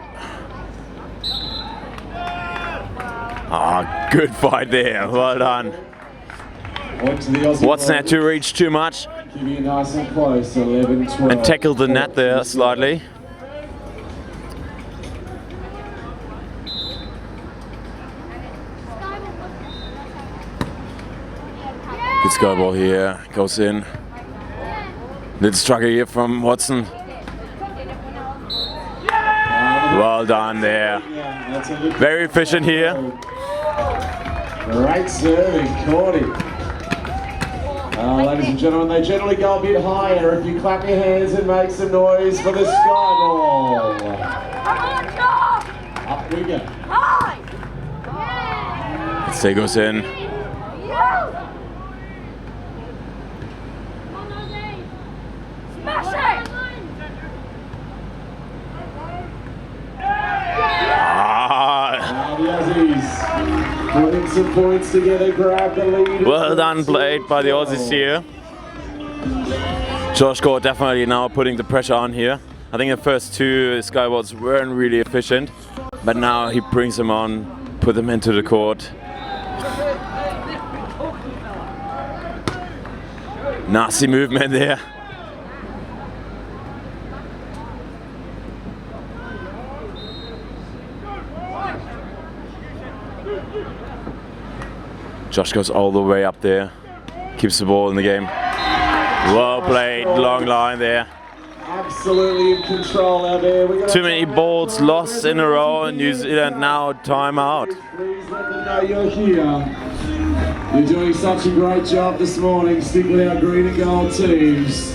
Ah, good fight there. Well done. Watson had to reach too much and tackled the net there slightly. Good sky ball here, goes in. Little struggle here from Watson. Well done there. Very efficient here. Great serving, Cordy. Ladies and gentlemen, they generally go a bit higher if you clap your hands and make some noise for the sky ball. Up we go. Stay goes in. The Aussies putting some points together, grab the lead. Well done played by the Aussies here. Josh Gore definitely now putting the pressure on here. I think the first two skyballs weren't really efficient, but now he brings them on, put them into the court. Nasty movement there. Josh goes all the way up there, keeps the ball in the game. Well played, long line there. Absolutely in control out there. Too many balls lost in a row, and New Zealand now timeout. Please let them know you're here. You're doing such a great job this morning. Stick with our green and gold teams.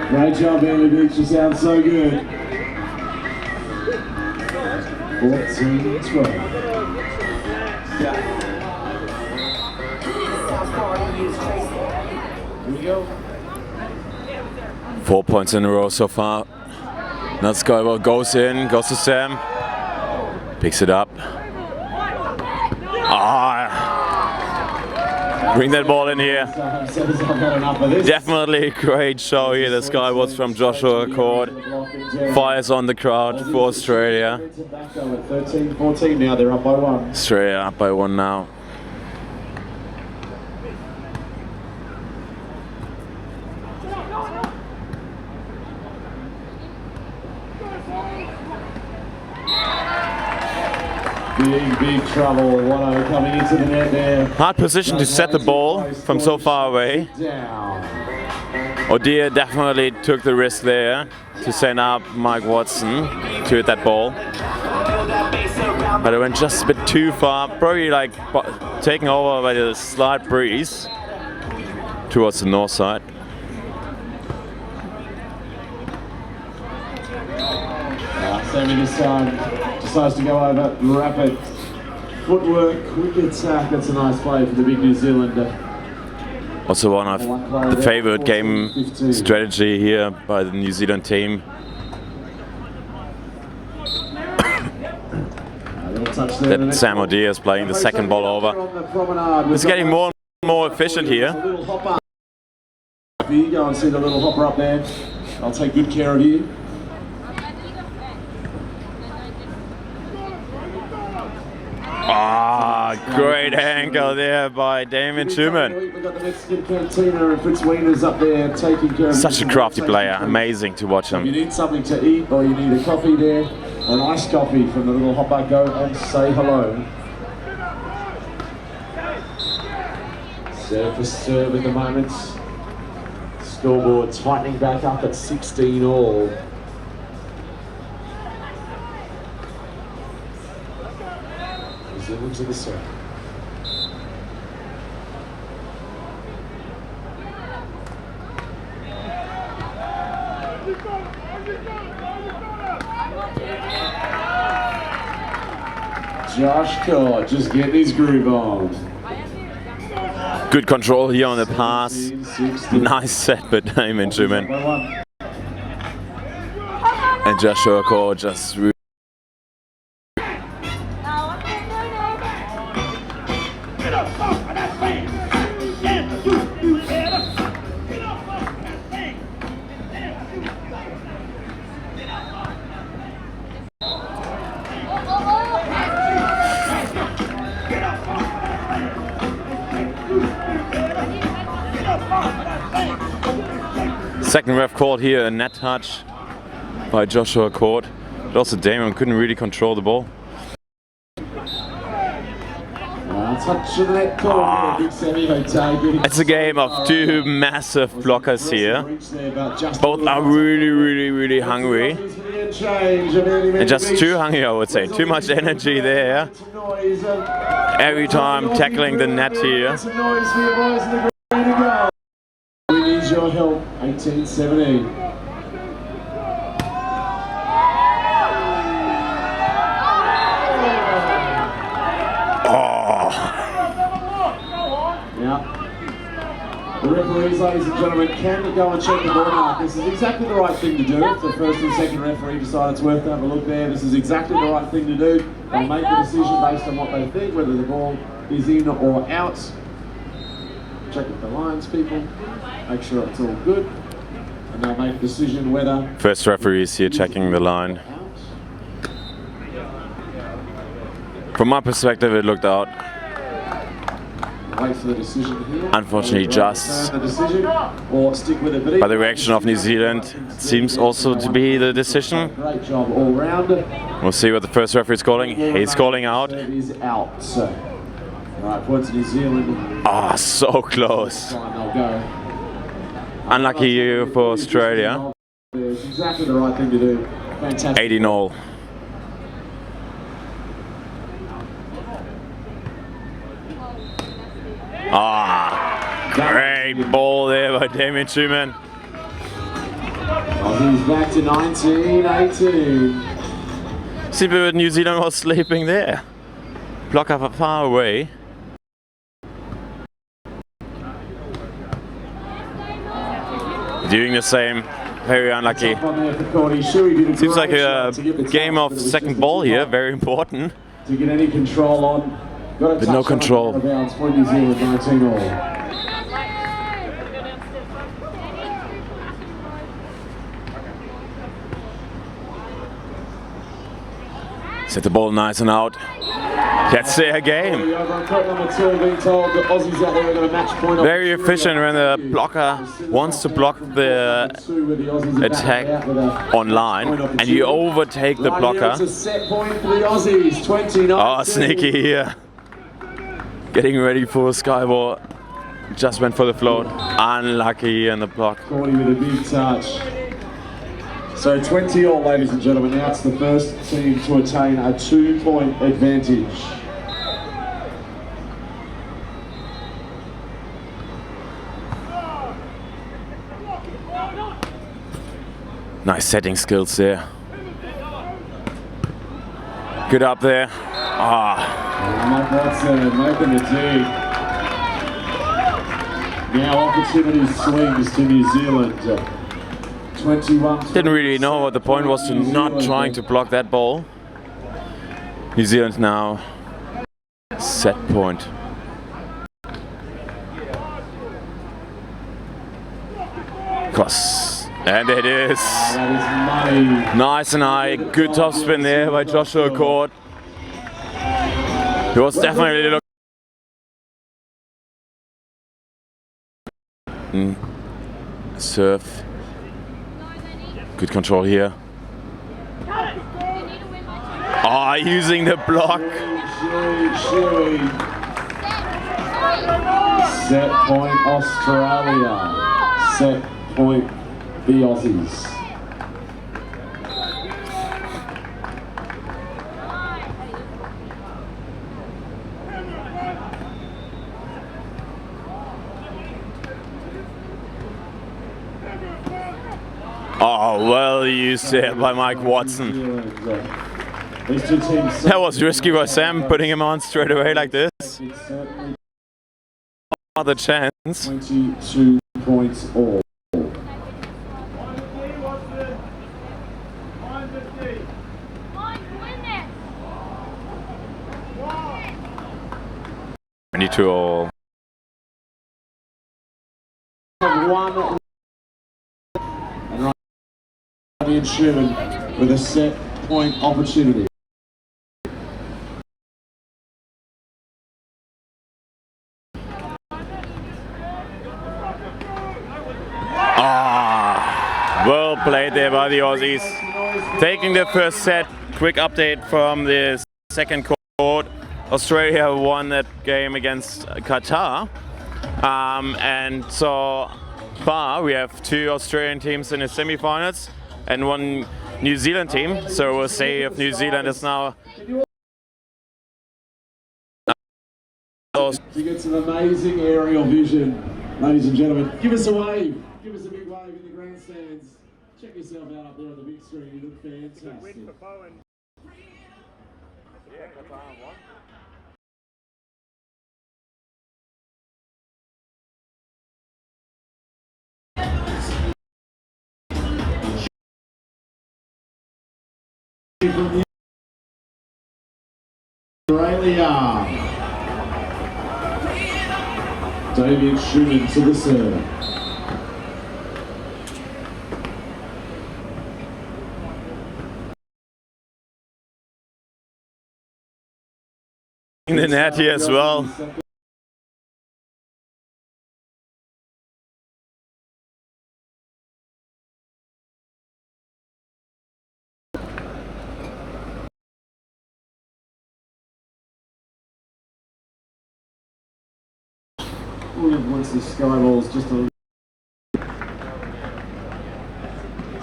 Great job, Manly Beach. You sound so good. 14-12. Here we go. 4 points in a row so far. Now Skywell goes in, goes to Sam. Picks it up. Bring that ball in here. Definitely a great show here. The Skywatch from Joshua Court. Fires on the crowd for Australia. 13-14 now, they're up by one. Australia up by one now. Big trouble. Watto coming into the net there. Hard position to set the ball from so far away. Down. O'Dear definitely took the risk there to send up Mike Watson to hit that ball. But it went just a bit too far, probably like taken over by the slight breeze towards the north side. Sammy this time decides to go over rapid footwork, quick attack. That's a nice play for the big New Zealander. Also one of the favorite game strategy here by the New Zealand team. That Sam O'Dear is playing the second ball over. It's getting more and more efficient here. Go and see the little hopper up there. I'll take good care of you. Ah, great angle there by Damien Schumann. We've got the Mexican cantina and Fritz Wieners up there taking care of you. Such a crafty player, amazing to watch If you him. need something to eat or you need a coffee there, or an iced coffee from the little hopper, go and say hello. Serve for serve at the moment. Scoreboard tightening back up at 16 all. New Zealand to the serve. Josh Core just getting his groove on. Good control here on the pass. Nice set by Damien Schumann. And Joshua Core just really second ref called here a net touch by Joshua Cord. But also Damien couldn't really control the ball. Touch of the net call. Big Sammy Hote. It's a game of two massive blockers here. Both are really hungry. And just too hungry, I would say. Too much energy there. Every time tackling the net here. We need your help. 18-17. The referees, ladies and gentlemen, can go and check the ball mark. This is exactly the right thing to do. If the first and second referee decide it's worth to have a look there, this is exactly the right thing to do. They'll make the decision based on what they think, whether the ball is in or out. Check with the lines, people. Make sure it's all good. And they'll make a decision whether... First referee is here checking the line. From my perspective, it looked out. Wait for the decision here. Unfortunately, just the decision, or stick with it. by the reaction of New Zealand, it seems also to be the decision. Great job all round. We'll see what the first referee is calling. He's calling out. It is out. Right, points to New Zealand. Ah, so close. They'll go. Unlucky for Australia. It's exactly the right thing to do. Fantastic. 18-all. Ah, great ball there by Damien Schumann. He's back to 19-18. See, but New Zealand was sleeping there. Blocker far away. Doing the same, very unlucky. Seems like a game of second ball here, very important. To get any control on. But no control. For New Zealand, 19-all. Set the ball nice and out. That's their game. Very efficient when the blocker wants to block the attack online and you overtake the blocker. Oh, sneaky here. Getting ready for Skyball. Just went for the float. Unlucky in the block. Cordy with a big touch. So 20 all, ladies and gentlemen. Now it's the first team to attain a 2-point advantage. Nice setting skills there. Good up there. Ah. Mike Watson making the dig. Now opportunity swings to New Zealand. 21. Didn't really know what the point was to not trying to block that ball. New Zealand now set point. Cross. And it is. That is money. Nice and high. Good top spin there by Joshua Court. He was definitely looking. Serve. Good control here. Ah, using the block. Set point Australia. Set point the Aussies. Oh, well used there by Mike Watson. That was risky by Sam, putting him on straight away like this. Another chance. 22 points all. All. One. And Ryan Sherman with a set point opportunity. Ah, well played there by the Aussies. Taking the first set. Quick update from the second court. Australia won that game against Qatar. And so far we have 2 Australian teams in the semi-finals and 1 New Zealand team. So we'll see if New Zealand is now. You get some amazing aerial vision, ladies and gentlemen. Give us a wave. Give us a big wave in the grandstands. Check yourself out up there on the big screen. You look fantastic. Yeah, Qatar won. From Australia, David Schumann to the serve. In the net here as well. Once the Skyball's just a.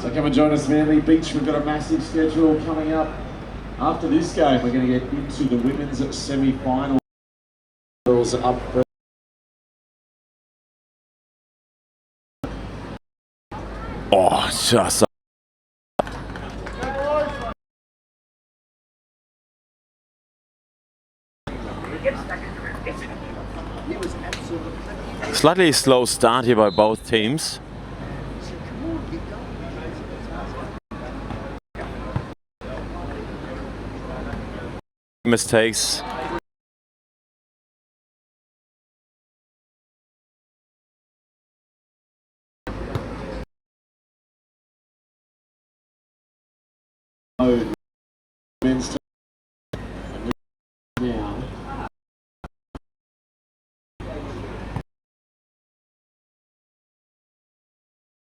So come and join us, Manly Beach. We've got a massive schedule coming up. After this game, we're going to get into the women's semi-final. Girls up first. Oh, just. Slightly slow start here by both teams. Mistakes. Men's now.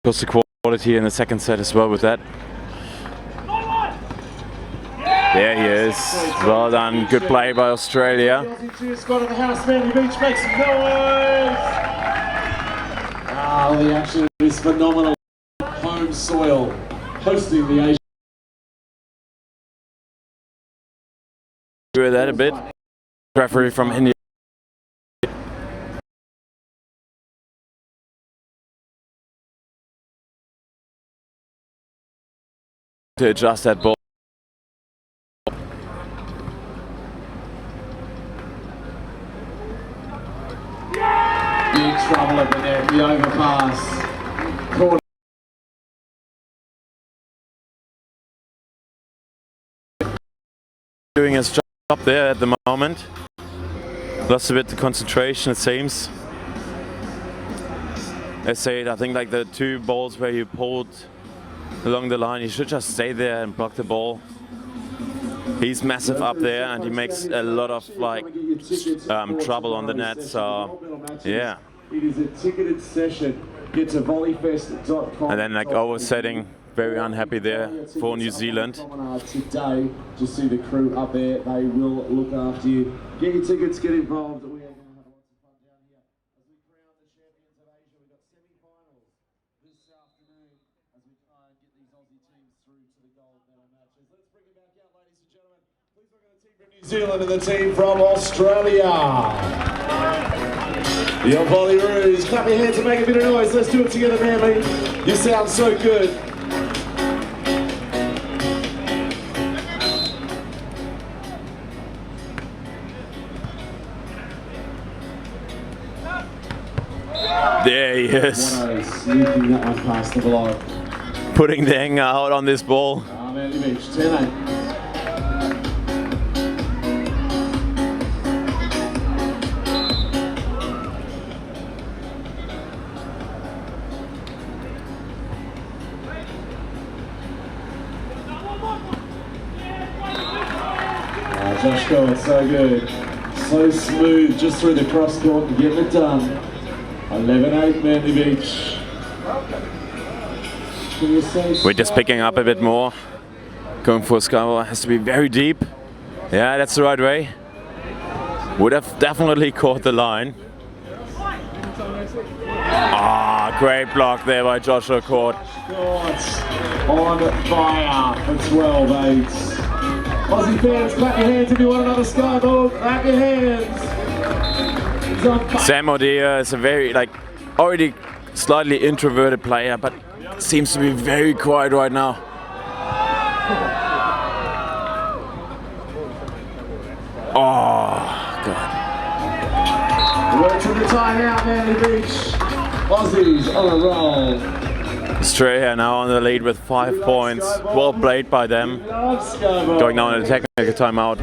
Shows the quality in the second set as well with that. There he is. Well done. Good play by Australia. The action is phenomenal. Home soil, hosting the Asian. Do that a bit. Referee from India. To adjust that ball. Big trouble at the net, the overpass. Corner. Doing his job there at the moment. Lost a bit of concentration, it seems. I say, I think like the two balls where he pulled along the line, he should just stay there and block the ball. He's massive up there and he makes a lot of like trouble on the net, so yeah. It is a ticketed session. Get to volleyfest.com. And then like oversetting, very unhappy there for New Zealand. Today, just see the crew up there. They will look after you. Get your tickets, get involved. We are going to have lots of fun down here as we crown the champions of Asia. We've got semi-finals this afternoon as we try and get these Aussie teams through to the gold medal matches. Let's bring it back out, ladies and gentlemen. Please look at the team from New Zealand and the team from Australia. Your Volleyaroos, clap your hands and make a bit of noise. Let's do it together, Manly. You sound so good. There he is. Sneaking that one past the block. Putting the hanger out on this ball. Manly Beach, 10-8. Josh Cohen, so good. So smooth, just through the cross court and getting it done. 11-8 Manly Beach. We're just picking up a bit more. Going for a skyball has to be very deep. Yeah, that's the right way. Would have definitely caught the line. Ah, great block there by Joshua Court. On fire for 12-8. Aussie fans, clap your hands if you want another sky ball. Clap your hands. Sam O'Dea is a very, already slightly introverted player, but seems to be very quiet right now. Oh, God. Work to the timeout, Manly Beach. Aussies on a roll. Australia now on the lead with 5 points. Well played by them. Going down in a technical timeout.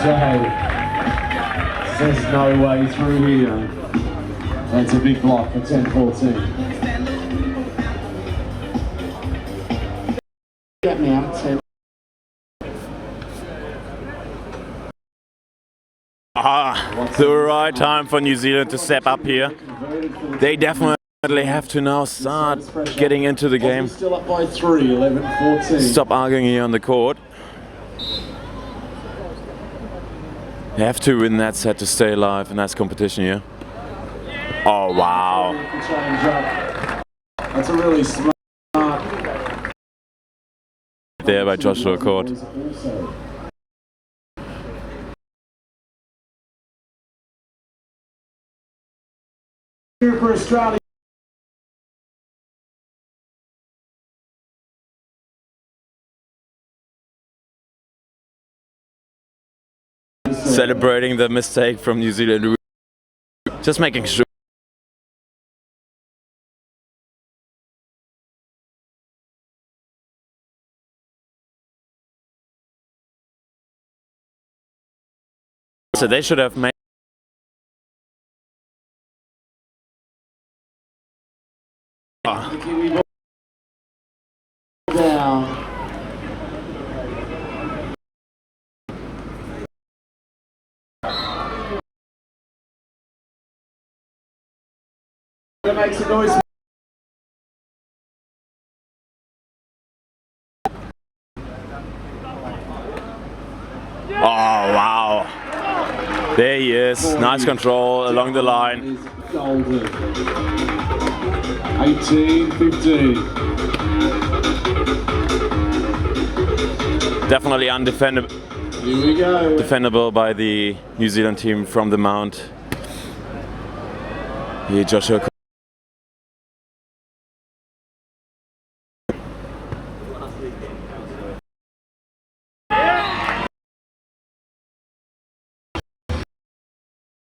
Okay. There's no way through here. That's a big block for 10-14. Get me out, 10. The right time for New Zealand to step up here. They definitely have to now start getting into the game. Still up by 3, 11-14. Stop arguing here on the court. They have to win that set to stay alive in that competition here. Oh, wow. That's a really smart there by Joshua Court. Here for Australia. celebrating the mistake from New Zealand. Just making sure. So they should have made. Down. That makes a noise. Oh wow! There he is. Nice control along the line. Golden. 18-15. Definitely undefendable. Here we go. Defendable by the New Zealand team from the mount. Here, Joshua.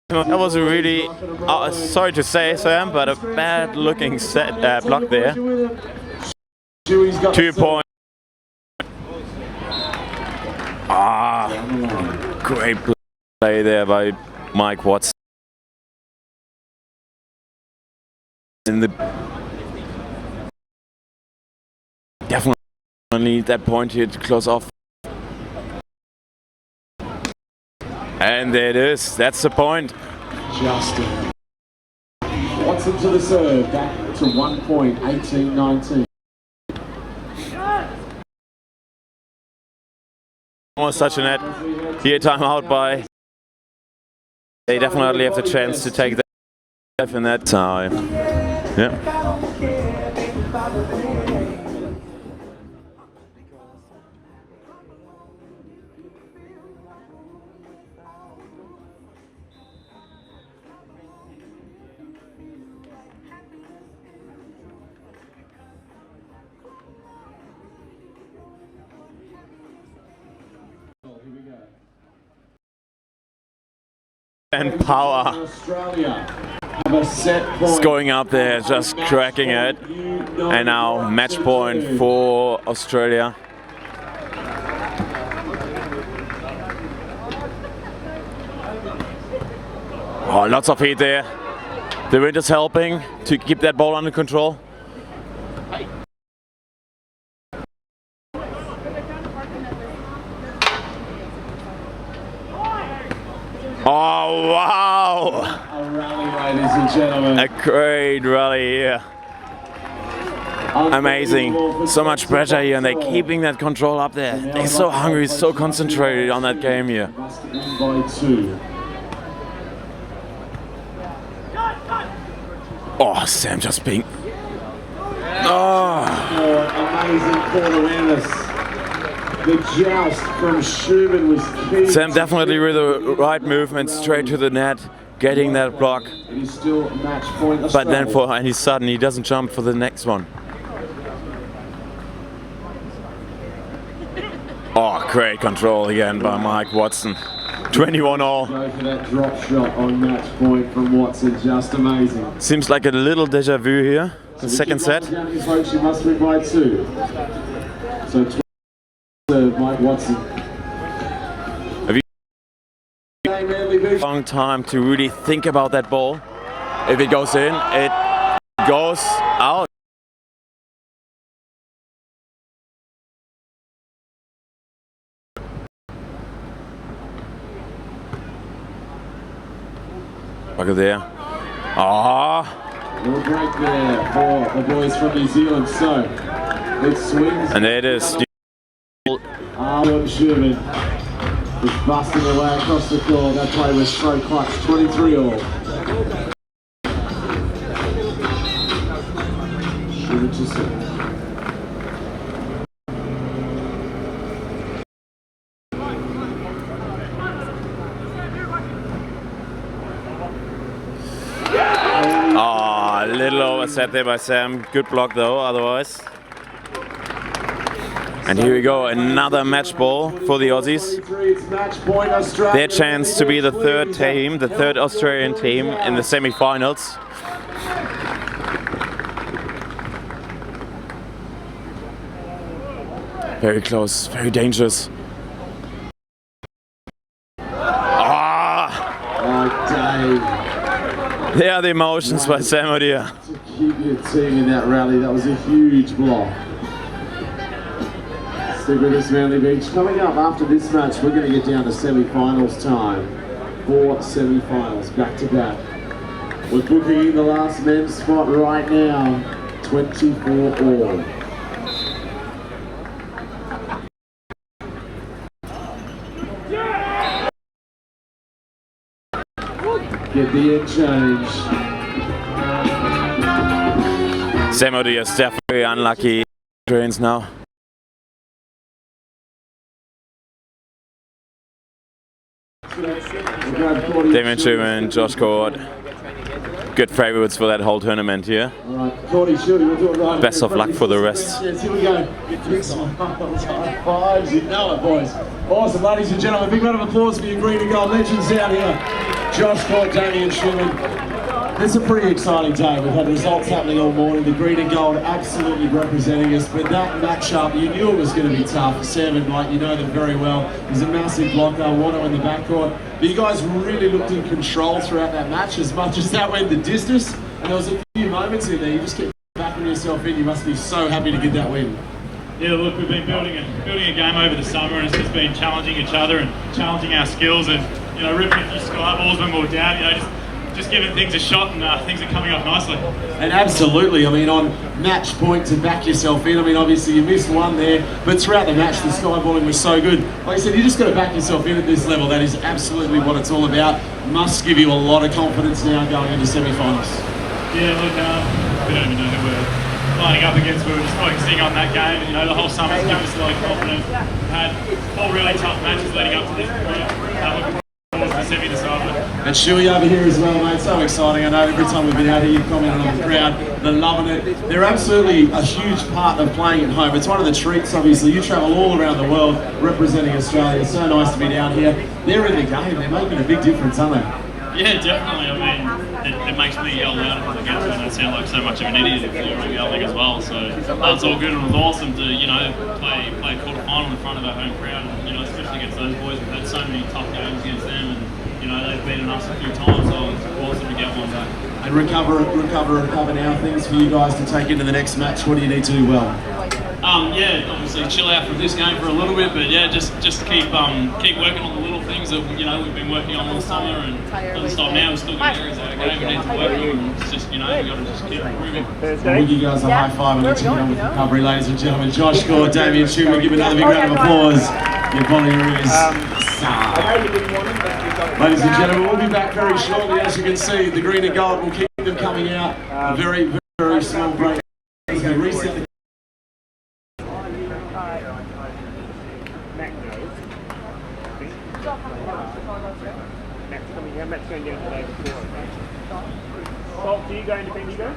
That was a really, sorry to say, Sam, but a bad-looking set block there. 2 points. Great play there by Mike Watson. Definitely need that point here to close off. And there it is. That's the point. Justin. Watson to the serve. Back to 1 point. 18-19. Almost such a net. Here, timeout by. They definitely have the chance to take that in that time. Yeah. And power. Australia have a set point. It's going up there, just cracking it. And now match point for Australia. Oh, lots of heat there. The wind is helping to keep that ball under control. Oh, wow! A rally, ladies and gentlemen. A great rally here. Amazing. So much pressure here, and they're keeping that control up there. They're so hungry, so concentrated on that game here. By 2. Oh, Sam just being. Oh. Amazing court awareness. The joust from Schumann was key. Sam definitely with the right movement straight to the net, getting that block. It is still match point Australia. But then for any sudden he doesn't jump for the next one. Oh, great control again by Mike Watson. 21 all. Go for that drop shot on match point from Watson, just amazing. Seems like a little deja vu here. The second set. Down here, folks, you must win by 2. So Mike Watson. Have you long time to really think about that ball? If it goes in, it goes out. Look at there. Ah. Little break there for the boys from New Zealand. So it swings. And there it is. Arlen Schumann is busting their way across the court. That play was so clutch. 23 all. Schumann to serve. A little overset there by Sam. Good block though, otherwise. And here we go, another match ball for the Aussies. Their chance to be the third team, the third Australian team in the semi-finals. Very close, very dangerous. There are the emotions by Sam O'Dear. To keep your team in that rally, that was a huge block. Stick with us, Manly Beach. Coming up after this match, we're going to get down to semi-finals time. 4 semi-finals back to back. We're booking in the last men's spot right now, 24 all. Get the exchange. Sam O'Dear is definitely unlucky. Drains now. Damien Schumann, Josh Cord. Good favourites for that whole tournament here. Best of luck for the rest. Yes, here we go. Fives, you know it, boys. Awesome, ladies and gentlemen. Big round of applause for your green and gold legends out here. Josh Cord, Damien Schumann. It's a pretty exciting day. We've had results happening all morning. The green and gold absolutely representing us. But that matchup, you knew it was going to be tough. Sam and Mike, you know them very well. There's a massive blocker, Wano in the backcourt. But you guys really looked in control throughout that match, as much as that went the distance. And there was a few moments in there, you just kept backing yourself in. You must be so happy to get that win. Yeah, look, we've been building a game over the summer, and it's just been challenging each other and challenging our skills, and ripping a few sky balls when we were down. Just giving things a shot, and things are coming up nicely. And absolutely, I mean, on match point to back yourself in. I mean, obviously you missed one there, but throughout the match the skyballing was so good. Like I said, you just got to back yourself in at this level. That is absolutely what it's all about. Must give you a lot of confidence now going into semi-finals. Yeah, look, we don't even know who we're lining up against. We were just focusing on that game, and the whole summer's given us a lot of confidence. We've had 4 really tough matches leading up to this point. And Shuey over here as well, mate. So exciting. I know every time we've been out here, you've commented on the crowd. They're loving it. They're absolutely a huge part of playing at home. It's one of the treats, obviously. You travel all around the world representing Australia. It's so nice to be down here. They're in the game. They're making a big difference, aren't they? Yeah, definitely. I mean, it makes me yell louder when I get to it. I sound like so much of an idiot if you're yelling as well. So it's all good, and it was awesome to play a quarterfinal in front of our home crowd. And, especially against those boys. We've had so many tough games against them, and they've beaten us a few times. So it's awesome to get one back. And recover now. Things for you guys to take into the next match. What do you need to do well? Yeah, obviously chill out from this game for a little bit, but yeah, just keep working on the little things that we've been working on all summer, and doesn't stop now. We've still got areas of our game we need to work on, and it's just we got to just keep improving. We'll give you guys a high five and let you get on with recovery, ladies and gentlemen. Josh Cord, Damien Schumann, give another big round of applause. Your volleyball is ladies and gentlemen, we'll be back very shortly. As you can see, the green and gold will keep them coming out. A very, very small break as we reset the Salt, do you go independent, you go?